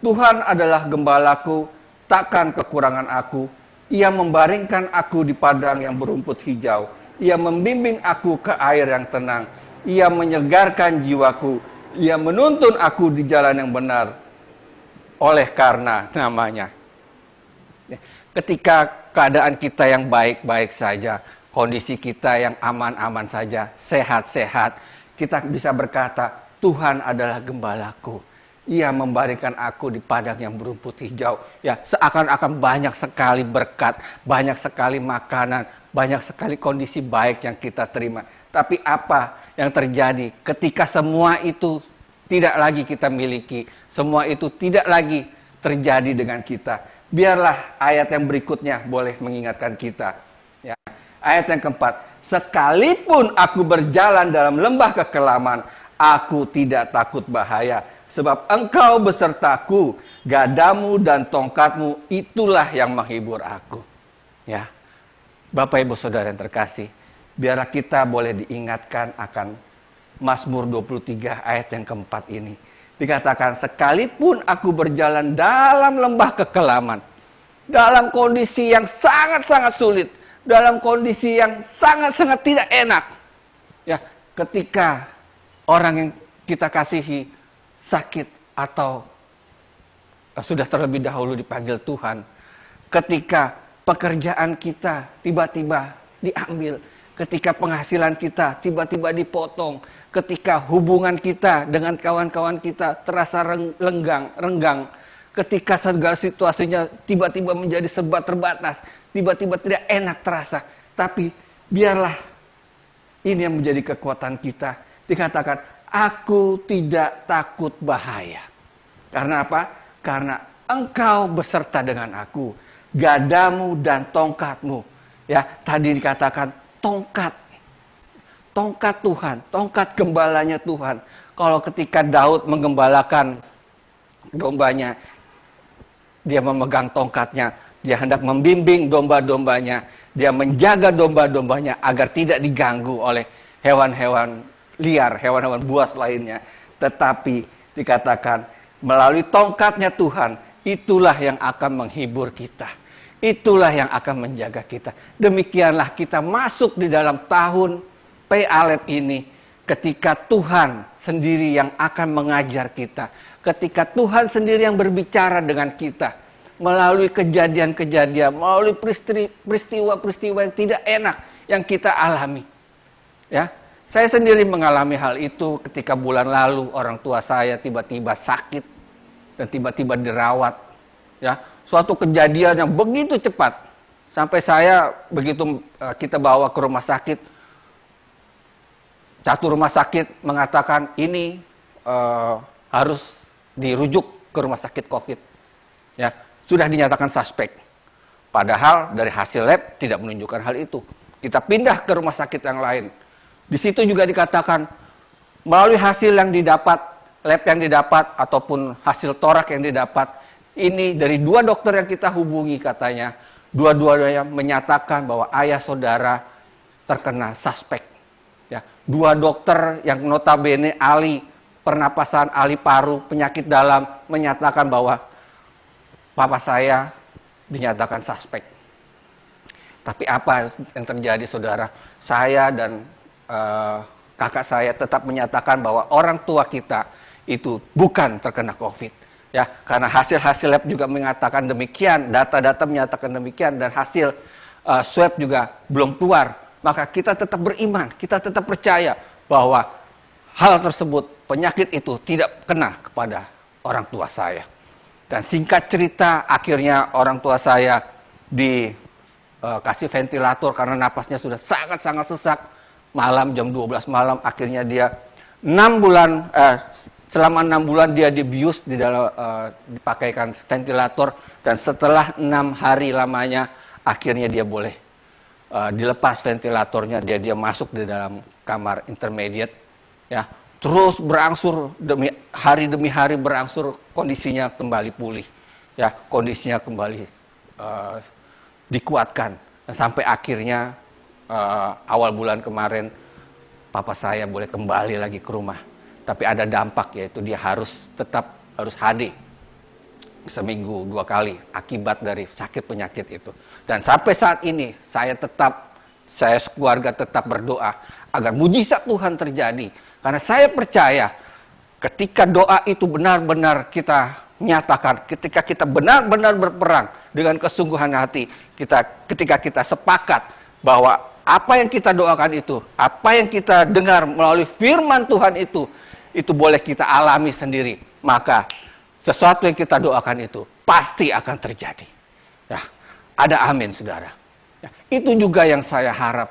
Tuhan adalah gembalaku, takkan kekurangan aku. Ia membaringkan aku di padang yang berumput hijau. Ia membimbing aku ke air yang tenang. Ia menyegarkan jiwaku. Ia menuntun aku di jalan yang benar oleh karena namanya. Ketika keadaan kita yang baik-baik saja, kondisi kita yang aman-aman saja, sehat-sehat, kita bisa berkata, Tuhan adalah gembalaku. Ia membaringkan aku di padang yang berumput hijau. Ya, seakan-akan banyak sekali berkat, banyak sekali makanan, banyak sekali kondisi baik yang kita terima. Tapi apa yang terjadi ketika semua itu tidak lagi kita miliki, semua itu tidak lagi terjadi dengan kita? Biarlah ayat yang berikutnya boleh mengingatkan kita. Ya. Ayat yang keempat, sekalipun aku berjalan dalam lembah kekelaman, aku tidak takut bahaya, sebab Engkau besertaku, gadamu dan tongkatmu itulah yang menghibur aku. Ya, Bapak Ibu Saudara yang terkasih, biarlah kita boleh diingatkan akan Mazmur 23 ayat yang keempat ini. Dikatakan, sekalipun aku berjalan dalam lembah kekelaman, dalam kondisi yang sangat-sangat sulit, dalam kondisi yang sangat-sangat tidak enak. Ya, ketika orang yang kita kasihi sakit atau sudah terlebih dahulu dipanggil Tuhan, ketika pekerjaan kita tiba-tiba diambil, ketika penghasilan kita tiba-tiba dipotong, ketika hubungan kita dengan kawan-kawan kita terasa renggang, ketika segala situasinya tiba-tiba menjadi serba terbatas, tiba-tiba tidak enak terasa. Tapi biarlah ini yang menjadi kekuatan kita. Dikatakan, aku tidak takut bahaya. Karena apa? Karena Engkau beserta dengan aku, gadamu dan tongkatmu. Ya, tadi dikatakan tongkat Tuhan, tongkat gembalanya Tuhan. Kalau ketika Daud menggembalakan dombanya, dia memegang tongkatnya, dia hendak membimbing domba-dombanya, dia menjaga domba-dombanya agar tidak diganggu oleh hewan-hewan liar, hewan-hewan buas lainnya. Tetapi dikatakan melalui tongkatnya Tuhan, itulah yang akan menghibur kita. Itulah yang akan menjaga kita. Demikianlah kita masuk di dalam tahun P. Alef ini, ketika Tuhan sendiri yang akan mengajar kita, ketika Tuhan sendiri yang berbicara dengan kita, melalui kejadian-kejadian, melalui peristiwa-peristiwa yang tidak enak yang kita alami. Ya, saya sendiri mengalami hal itu ketika bulan lalu orang tua saya tiba-tiba sakit dan tiba-tiba dirawat. Ya, suatu kejadian yang begitu cepat sampai saya begitu kita bawa ke rumah sakit. Satu rumah sakit mengatakan ini harus dirujuk ke rumah sakit COVID. Ya, sudah dinyatakan suspek. Padahal dari hasil lab tidak menunjukkan hal itu. Kita pindah ke rumah sakit yang lain. Di situ juga dikatakan melalui hasil yang didapat, lab yang didapat ataupun hasil torak yang didapat, ini dari 2 dokter yang kita hubungi katanya, dua-duanya menyatakan bahwa ayah saudara terkena suspek. Ya, 2 dokter yang notabene ahli pernapasan, ahli paru, penyakit dalam menyatakan bahwa papa saya dinyatakan suspek. Tapi apa yang terjadi saudara? Saya dan kakak saya tetap menyatakan bahwa orang tua kita itu bukan terkena COVID. Ya, karena hasil-hasil lab juga mengatakan demikian, data-data menyatakan demikian, dan hasil swab juga belum keluar. Maka kita tetap beriman, kita tetap percaya bahwa hal tersebut, penyakit itu tidak kena kepada orang tua saya. Dan singkat cerita, akhirnya orang tua saya dikasih ventilator karena napasnya sudah sangat-sangat sesak. Malam jam 12 malam, akhirnya dia selama 6 bulan dia dibius di dalam dipakaikan ventilator, dan setelah 6 hari lamanya akhirnya dia boleh dilepas ventilatornya, dia masuk di dalam kamar intermediate, ya. Terus berangsur demi hari berangsur kondisinya kembali pulih, ya, kondisinya kembali dikuatkan, dan sampai akhirnya awal bulan kemarin papa saya boleh kembali lagi ke rumah. Tapi ada dampak, yaitu dia harus hadir seminggu 2 kali akibat dari sakit penyakit itu. Dan sampai saat ini saya sekeluarga tetap berdoa agar mujizat Tuhan terjadi. Karena saya percaya ketika doa itu benar-benar kita nyatakan, ketika kita benar-benar berperang dengan kesungguhan hati, ketika kita sepakat bahwa apa yang kita doakan itu, apa yang kita dengar melalui firman Tuhan itu boleh kita alami sendiri, maka sesuatu yang kita doakan itu pasti akan terjadi. Ya, ada amin, saudara. Ya, itu juga yang saya harap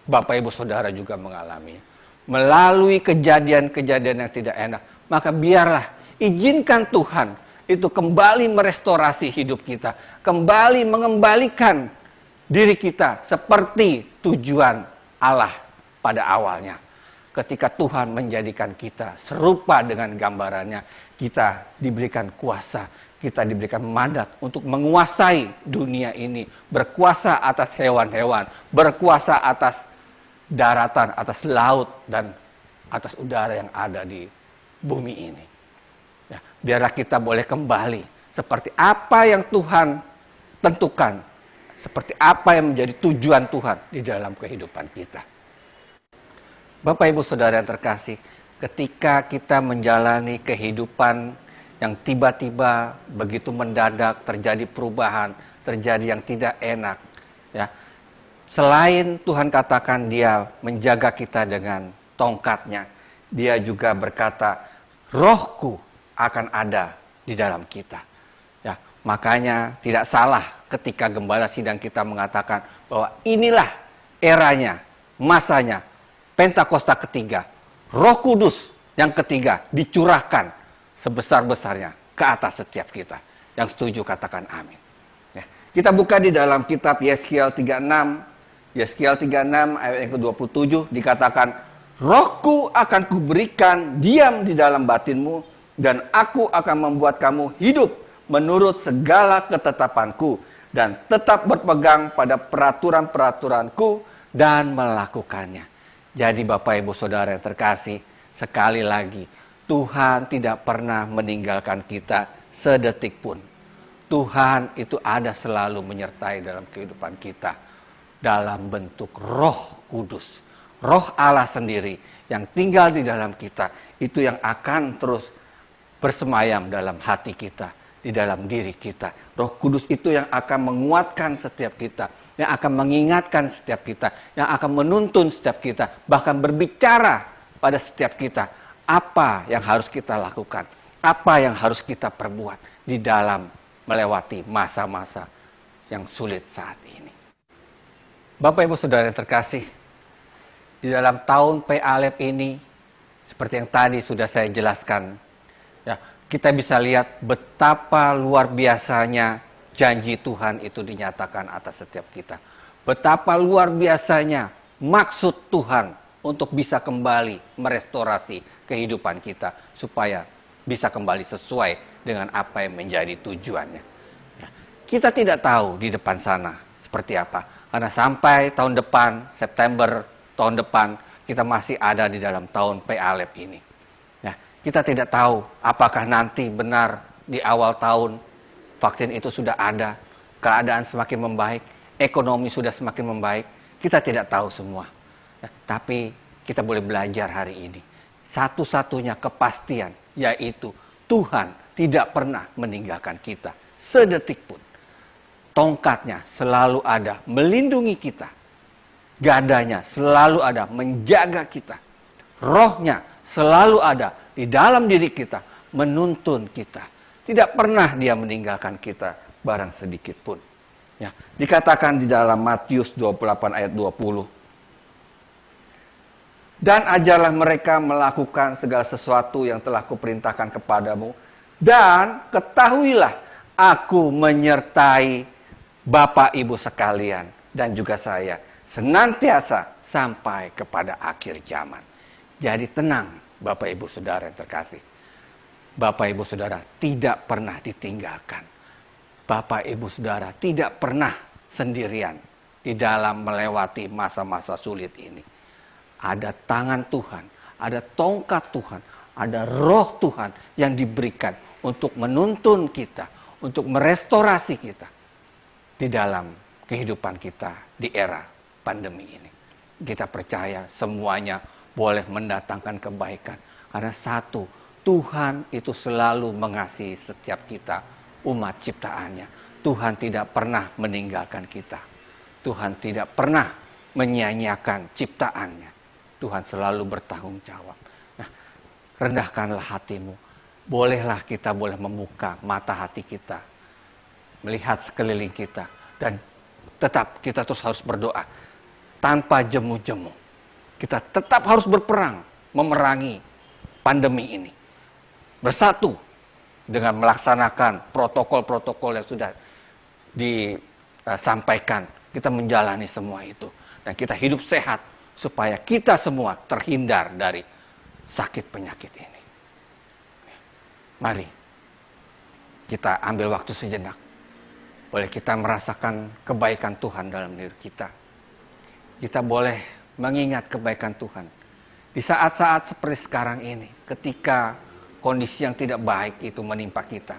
Bapak Ibu Saudara juga mengalami. Melalui kejadian-kejadian yang tidak enak, maka biarlah izinkan Tuhan itu kembali merestorasi hidup kita, kembali mengembalikan diri kita seperti tujuan Allah pada awalnya. Ketika Tuhan menjadikan kita serupa dengan gambarannya, kita diberikan kuasa, kita diberikan mandat untuk menguasai dunia ini, berkuasa atas hewan-hewan, berkuasa atas daratan, atas laut, dan atas udara yang ada di bumi ini. Ya, biarlah kita boleh kembali seperti apa yang Tuhan tentukan, seperti apa yang menjadi tujuan Tuhan di dalam kehidupan kita. Bapak Ibu Saudara yang terkasih, ketika kita menjalani kehidupan yang tiba-tiba begitu mendadak terjadi perubahan, terjadi yang tidak enak, ya. Selain Tuhan katakan dia menjaga kita dengan tongkatnya, dia juga berkata, Rohku akan ada di dalam kita. Ya, makanya tidak salah ketika gembala sidang kita mengatakan bahwa inilah eranya, masanya, Pentakosta ketiga, Roh Kudus yang ketiga dicurahkan sebesar-besarnya ke atas setiap kita. Yang setuju katakan amin. Ya, kita buka di dalam kitab Yeskiel 36, Yeskiel 36 ayat yang ke-27 dikatakan, Rohku akan kuberikan diam di dalam batinmu, dan aku akan membuat kamu hidup menurut segala ketetapanku, dan tetap berpegang pada peraturan-peraturanku dan melakukannya. Jadi Bapak Ibu Saudara yang terkasih, sekali lagi, Tuhan tidak pernah meninggalkan kita sedetik pun. Tuhan itu ada selalu menyertai dalam kehidupan kita, dalam bentuk Roh Kudus. Roh Allah sendiri yang tinggal di dalam kita, itu yang akan terus bersemayam dalam hati kita, di dalam diri kita. Roh Kudus itu yang akan menguatkan setiap kita, yang akan mengingatkan setiap kita, yang akan menuntun setiap kita, bahkan berbicara pada setiap kita apa yang harus kita lakukan, apa yang harus kita perbuat di dalam melewati masa-masa yang sulit saat ini. Bapak Ibu Saudara yang terkasih, di dalam tahun P-Alep ini, seperti yang tadi sudah saya jelaskan, ya, kita bisa lihat betapa luar biasanya janji Tuhan itu dinyatakan atas setiap kita. Betapa luar biasanya maksud Tuhan untuk bisa kembali merestorasi kehidupan kita, supaya bisa kembali sesuai dengan apa yang menjadi tujuannya. Ya, kita tidak tahu di depan sana seperti apa. Karena sampai tahun depan, September tahun depan, kita masih ada di dalam tahun P-Alep ini. Ya, kita tidak tahu apakah nanti benar di awal tahun vaksin itu sudah ada, keadaan semakin membaik, ekonomi sudah semakin membaik. Kita tidak tahu semua. Ya, tapi kita boleh belajar hari ini. Satu-satunya kepastian yaitu Tuhan tidak pernah meninggalkan kita sedetik pun. Tongkatnya selalu ada melindungi kita. Gadanya selalu ada menjaga kita. Rohnya selalu ada di dalam diri kita menuntun kita. Tidak pernah dia meninggalkan kita barang sedikit pun. Ya, dikatakan di dalam Matius 28 ayat 20. Dan ajarlah mereka melakukan segala sesuatu yang telah kuperintahkan kepadamu. Dan ketahuilah aku menyertai Bapak Ibu sekalian dan juga saya senantiasa sampai kepada akhir zaman. Jadi tenang Bapak Ibu Saudara yang terkasih. Bapak Ibu Saudara tidak pernah ditinggalkan. Bapak Ibu Saudara tidak pernah sendirian di dalam melewati masa-masa sulit ini. Ada tangan Tuhan, ada tongkat Tuhan, ada roh Tuhan yang diberikan untuk menuntun kita, untuk merestorasi kita di dalam kehidupan kita di era pandemi ini. Kita percaya semuanya boleh mendatangkan kebaikan. Karena satu, Tuhan itu selalu mengasihi setiap kita, umat ciptaannya. Tuhan tidak pernah meninggalkan kita. Tuhan tidak pernah menyia-nyiakan ciptaannya. Tuhan selalu bertanggung jawab. Nah, rendahkanlah hatimu. Bolehlah kita boleh membuka mata hati kita. Melihat sekeliling kita. Dan tetap kita terus harus berdoa. Tanpa jemu-jemu. Kita tetap harus berperang. Memerangi pandemi ini. Bersatu dengan melaksanakan protokol-protokol yang sudah disampaikan. Kita menjalani semua itu. Dan kita hidup sehat. Supaya kita semua terhindar dari sakit penyakit ini. Mari kita ambil waktu sejenak. Boleh kita merasakan kebaikan Tuhan dalam diri kita. Kita boleh mengingat kebaikan Tuhan. Di saat-saat seperti sekarang ini, ketika kondisi yang tidak baik itu menimpa kita.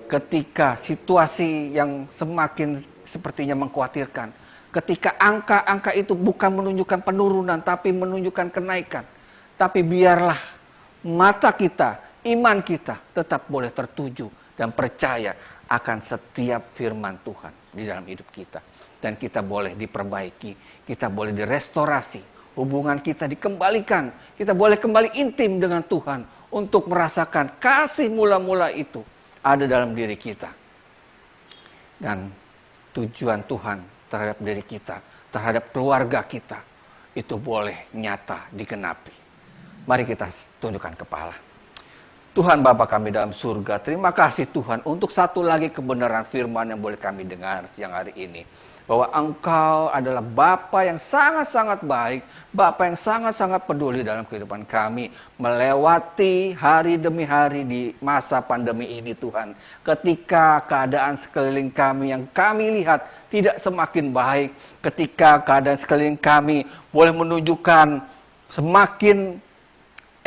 Ketika situasi yang semakin sepertinya mengkhawatirkan. Ketika angka-angka itu bukan menunjukkan penurunan, tapi menunjukkan kenaikan. Tapi biarlah mata kita, iman kita tetap boleh tertuju dan percaya akan setiap firman Tuhan di dalam hidup kita. Dan kita boleh diperbaiki, kita boleh direstorasi, hubungan kita dikembalikan. Kita boleh kembali intim dengan Tuhan untuk merasakan kasih mula-mula itu ada dalam diri kita. Dan tujuan Tuhan terhadap diri kita, terhadap keluarga kita, itu boleh nyata digenapi. Mari kita tundukkan kepala. Tuhan Bapa kami dalam surga, terima kasih Tuhan untuk satu lagi kebenaran firman yang boleh kami dengar siang hari ini. Bahwa Engkau adalah Bapa yang sangat-sangat baik, Bapa yang sangat-sangat peduli dalam kehidupan kami. Melewati hari demi hari di masa pandemi ini Tuhan. Ketika keadaan sekeliling kami yang kami lihat tidak semakin baik. Ketika keadaan sekeliling kami boleh menunjukkan semakin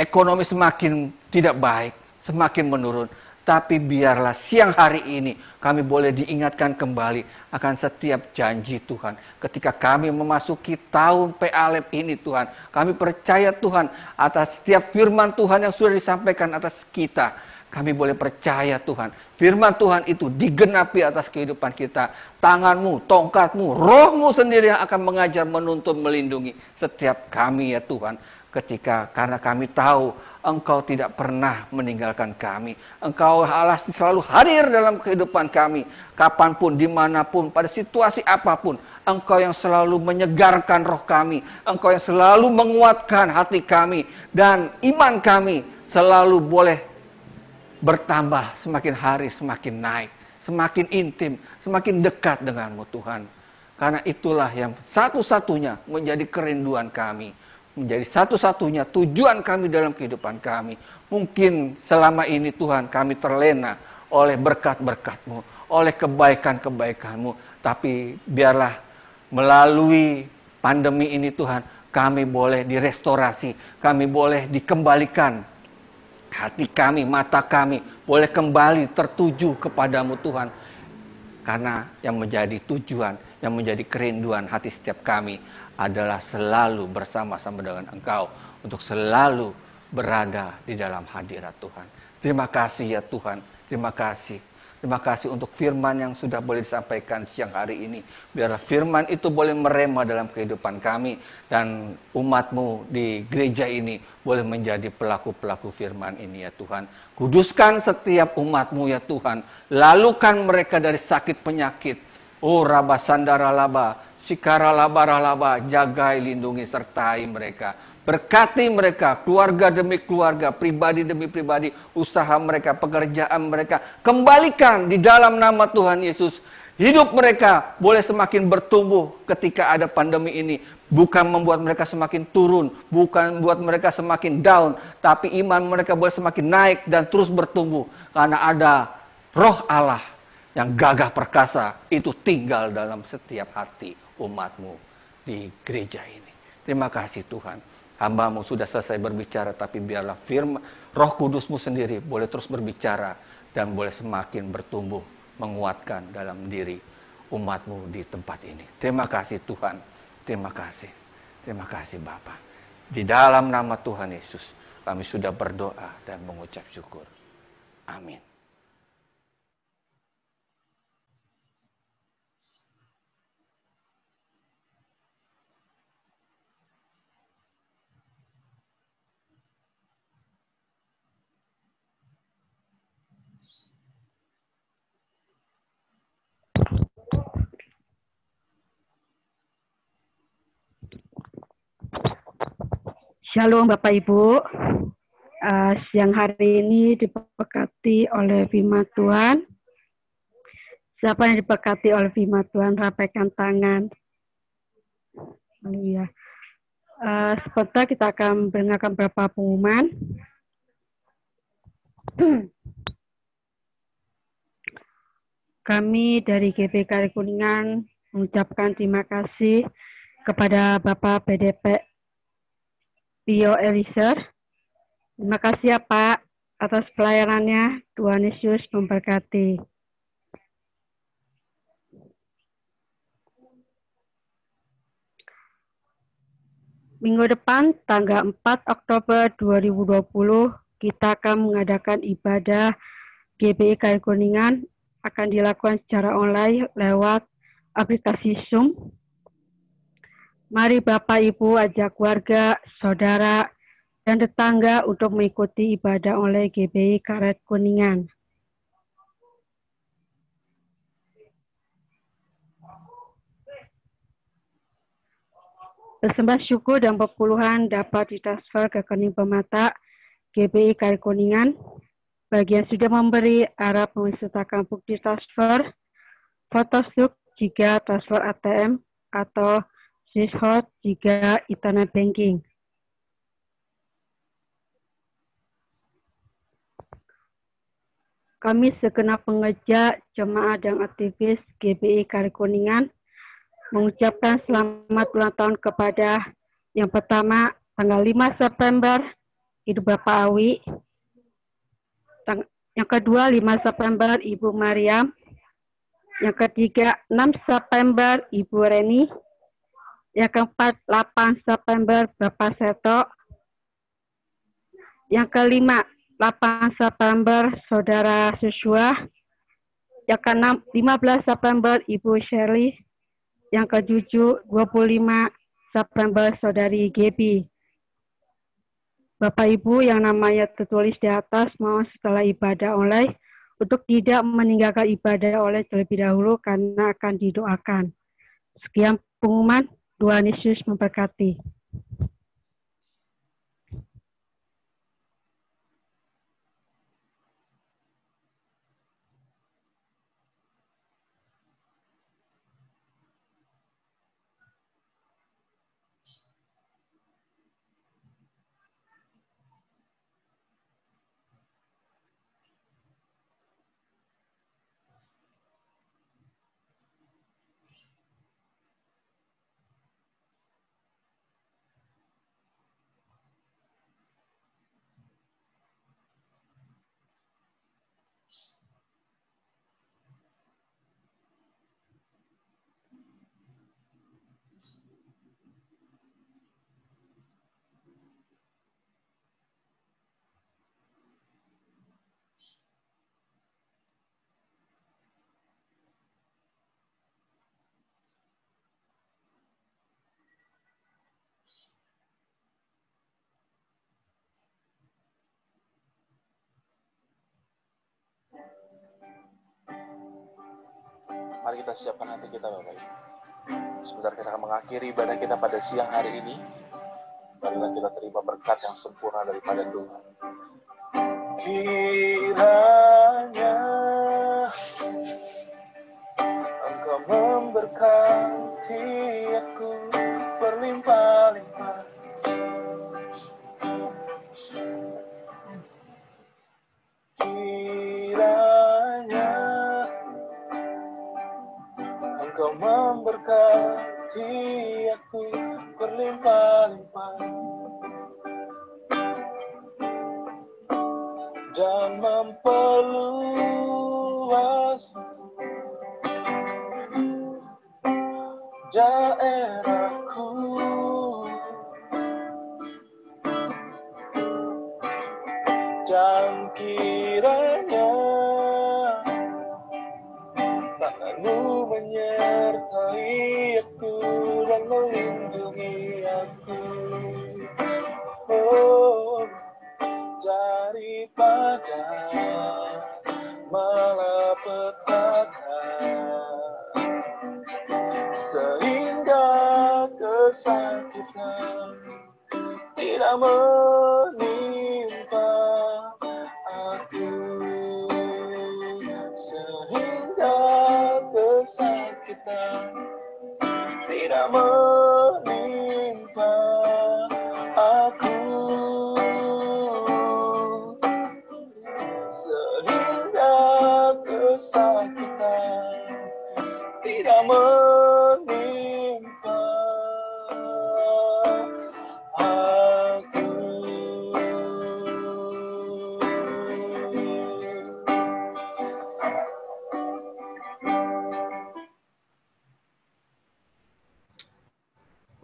ekonomi semakin tidak baik, semakin menurun. Tapi biarlah siang hari ini kami boleh diingatkan kembali akan setiap janji Tuhan. Ketika kami memasuki tahun P-Alep ini Tuhan. Kami percaya Tuhan atas setiap firman Tuhan yang sudah disampaikan atas kita. Kami boleh percaya Tuhan. Firman Tuhan itu digenapi atas kehidupan kita. Tangan-Mu, tongkat-Mu, Roh-Mu sendiri yang akan mengajar, menuntun, melindungi setiap kami ya Tuhan. Karena kami tahu Engkau tidak pernah meninggalkan kami. Engkau Allah selalu hadir dalam kehidupan kami. Kapanpun, dimanapun, pada situasi apapun. Engkau yang selalu menyegarkan roh kami. Engkau yang selalu menguatkan hati kami. Dan iman kami selalu boleh bertambah. Semakin hari semakin naik. Semakin intim. Semakin dekat denganmu Tuhan. Karena itulah yang satu-satunya menjadi kerinduan kami. menjadi satu-satunya tujuan kami dalam kehidupan kami. Mungkin selama ini Tuhan kami terlena oleh berkat-berkat-Mu, oleh kebaikan-kebaikan-Mu. Tapi biarlah melalui pandemi ini Tuhan, kami boleh direstorasi, kami boleh dikembalikan. Hati kami, mata kami boleh kembali tertuju kepadamu Tuhan. Karena yang menjadi tujuan, yang menjadi kerinduan hati setiap kami adalah selalu bersama-sama dengan Engkau, untuk selalu berada di dalam hadirat Tuhan. Terima kasih ya Tuhan, terima kasih. Terima kasih untuk firman yang sudah boleh disampaikan siang hari ini. Biarlah firman itu boleh merema dalam kehidupan kami. Dan umat-Mu di gereja ini boleh menjadi pelaku-pelaku firman ini ya Tuhan. Kuduskan setiap umat-Mu ya Tuhan. Lalukan mereka dari sakit penyakit. Oh Raba Sandara Laba, Sikara Laba Ralaba, jagai, lindungi, sertai mereka. Berkati mereka, keluarga demi keluarga, pribadi demi pribadi, usaha mereka, pekerjaan mereka. Kembalikan di dalam nama Tuhan Yesus. Hidup mereka boleh semakin bertumbuh ketika ada pandemi ini. Bukan membuat mereka semakin turun, bukan membuat mereka semakin down, tapi iman mereka boleh semakin naik dan terus bertumbuh. Karena ada Roh Allah yang gagah perkasa, itu tinggal dalam setiap hati umat-Mu di gereja ini. Terima kasih Tuhan. Hamba-Mu sudah selesai berbicara, tapi biarlah firman Roh Kudus-Mu sendiri boleh terus berbicara dan boleh semakin bertumbuh, menguatkan dalam diri umat-Mu di tempat ini. Terima kasih Tuhan, terima kasih Bapa. Di dalam nama Tuhan Yesus, kami sudah berdoa dan mengucap syukur. Amin. Shalom Bapak Ibu, siang hari ini diberkati oleh firman Tuhan. Siapa yang diberkati oleh firman Tuhan, rapatkan tangan. Haleluya. Sebentar kita akan mendengarkan beberapa pengumuman. Kami dari GBK Kuningan mengucapkan terima kasih kepada Bapak PDP Pio Elisir. Terima kasih ya Pak atas pelayanannya. Tuhan Yesus memberkati. Minggu depan tanggal 4 Oktober 2020 kita akan mengadakan ibadah GBI KRI Kuningan, akan dilakukan secara online lewat aplikasi Zoom. Mari Bapak Ibu ajak keluarga, saudara, dan tetangga untuk mengikuti ibadah oleh GBI KRI Kuningan. Persembahan syukur dan perpuluhan dapat ditransfer ke rekening Permata GBI KRI Kuningan. Bagi yang sudah memberi, harap mensertakan bukti transfer, foto slip jika transfer ATM, atau screenshot jika internet banking. Kami segenap pengerja, jemaat dan aktivis GBI KRI Kuningan mengucapkan selamat ulang tahun kepada yang pertama tanggal 5 September Ibu Bapak Awi, yang kedua 5 September Ibu Mariam, yang ketiga 6 September Ibu Reni, yang keempat 8 September Bapak Seto, yang kelima 8 September Saudara Susua, yang keenam 15 September Ibu Shirley, yang ketujuh 25 September Saudari Gebi. Bapak Ibu yang namanya tertulis di atas mohon setelah ibadah online untuk tidak meninggalkan ibadah oleh terlebih dahulu karena akan didoakan. Sekian pengumuman, Tuhan Yesus memberkati. Mari kita siapkan hati kita Bapak Ibu. Sebentar kita akan mengakhiri ibadah kita pada siang hari ini. Marilah kita terima berkat yang sempurna daripada Tuhan. Kiranya Engkau memberkati aku berlimpah-limpah. Kiranya Engkau memberkati aku berlimpah-limpah dan memperluas daerahku, dan kiranya tangan-Mu menyertai aku dan melindungi aku, oh, daripada malapetaka, sehingga kesakitan tidak menimpa aku, sehingga kesakitan tidak menimpa aku, sehingga kesakitan tidak menimpa aku.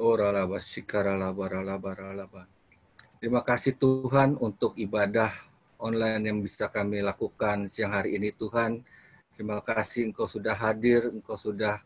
Oralaba sikaralaba ralaba ralaba. Terima kasih Tuhan untuk ibadah online yang bisa kami lakukan siang hari ini Tuhan. Terima kasih Engkau sudah hadir, Engkau sudah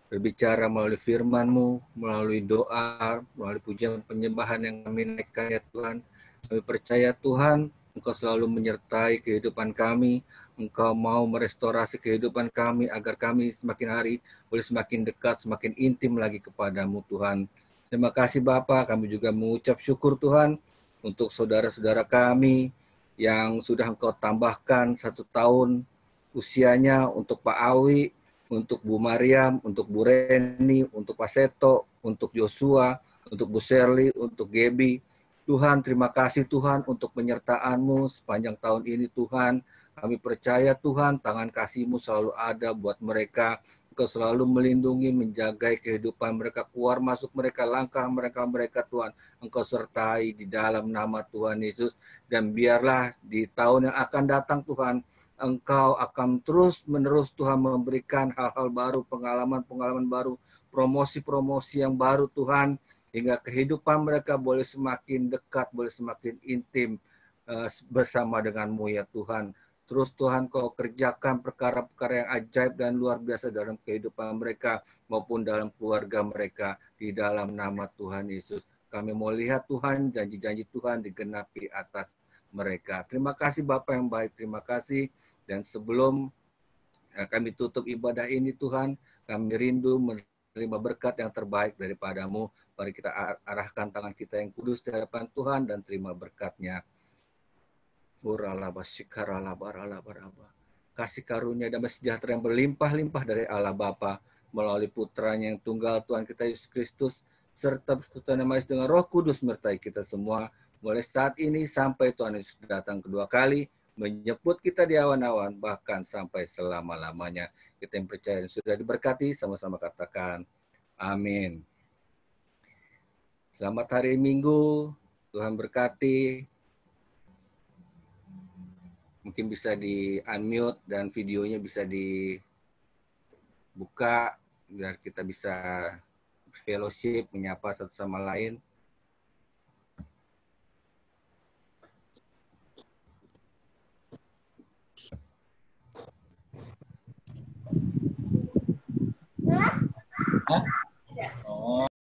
berbicara melalui firman-Mu, melalui doa, melalui pujian penyembahan yang kami naikkan ya Tuhan. Kami percaya Tuhan, Engkau selalu menyertai kehidupan kami, Engkau mau merestorasi kehidupan kami agar kami semakin hari boleh semakin dekat, semakin intim lagi kepadamu Tuhan. Terima kasih Bapa, kami juga mengucap syukur Tuhan untuk saudara-saudara kami yang sudah Engkau tambahkan 1 tahun usianya, untuk Pak Awi, untuk Bu Mariam, untuk Bu Reni, untuk Pak Seto, untuk Joshua, untuk Bu Sherly, untuk Gaby. Tuhan, terima kasih Tuhan untuk penyertaan-Mu sepanjang tahun ini Tuhan. Kami percaya Tuhan, tangan kasih-Mu selalu ada buat mereka. Engkau selalu melindungi, menjaga kehidupan mereka, keluar masuk mereka, langkah mereka Tuhan. Engkau sertai di dalam nama Tuhan Yesus. Dan biarlah di tahun yang akan datang Tuhan, Engkau akan terus-menerus Tuhan memberikan hal-hal baru, pengalaman-pengalaman baru, promosi-promosi yang baru Tuhan, hingga kehidupan mereka boleh semakin dekat, boleh semakin intim bersama dengan-Mu ya Tuhan. Terus Tuhan Kau kerjakan perkara-perkara yang ajaib dan luar biasa dalam kehidupan mereka maupun dalam keluarga mereka di dalam nama Tuhan Yesus. Kami mau lihat Tuhan, janji-janji Tuhan digenapi atas mereka. Terima kasih Bapa yang baik, terima kasih. Dan sebelum kami tutup ibadah ini Tuhan, kami rindu menerima berkat yang terbaik daripada-Mu. Mari kita arahkan tangan kita yang kudus di hadapan Tuhan dan terima berkat-Nya. Kasih karunia damai sejahtera yang berlimpah-limpah dari Allah Bapa melalui Putranya yang tunggal Tuhan kita Yesus Kristus serta persekutuan yang maha dengan Roh Kudus menyertai kita semua mulai saat ini sampai Tuhan Yesus datang kedua kali menjemput kita di awan-awan bahkan sampai selama-lamanya. Kita yang percaya dan sudah diberkati sama-sama katakan amin. Selamat hari Minggu, Tuhan berkati. Mungkin bisa di-unmute dan videonya bisa dibuka biar kita bisa fellowship, menyapa satu sama lain. Hah?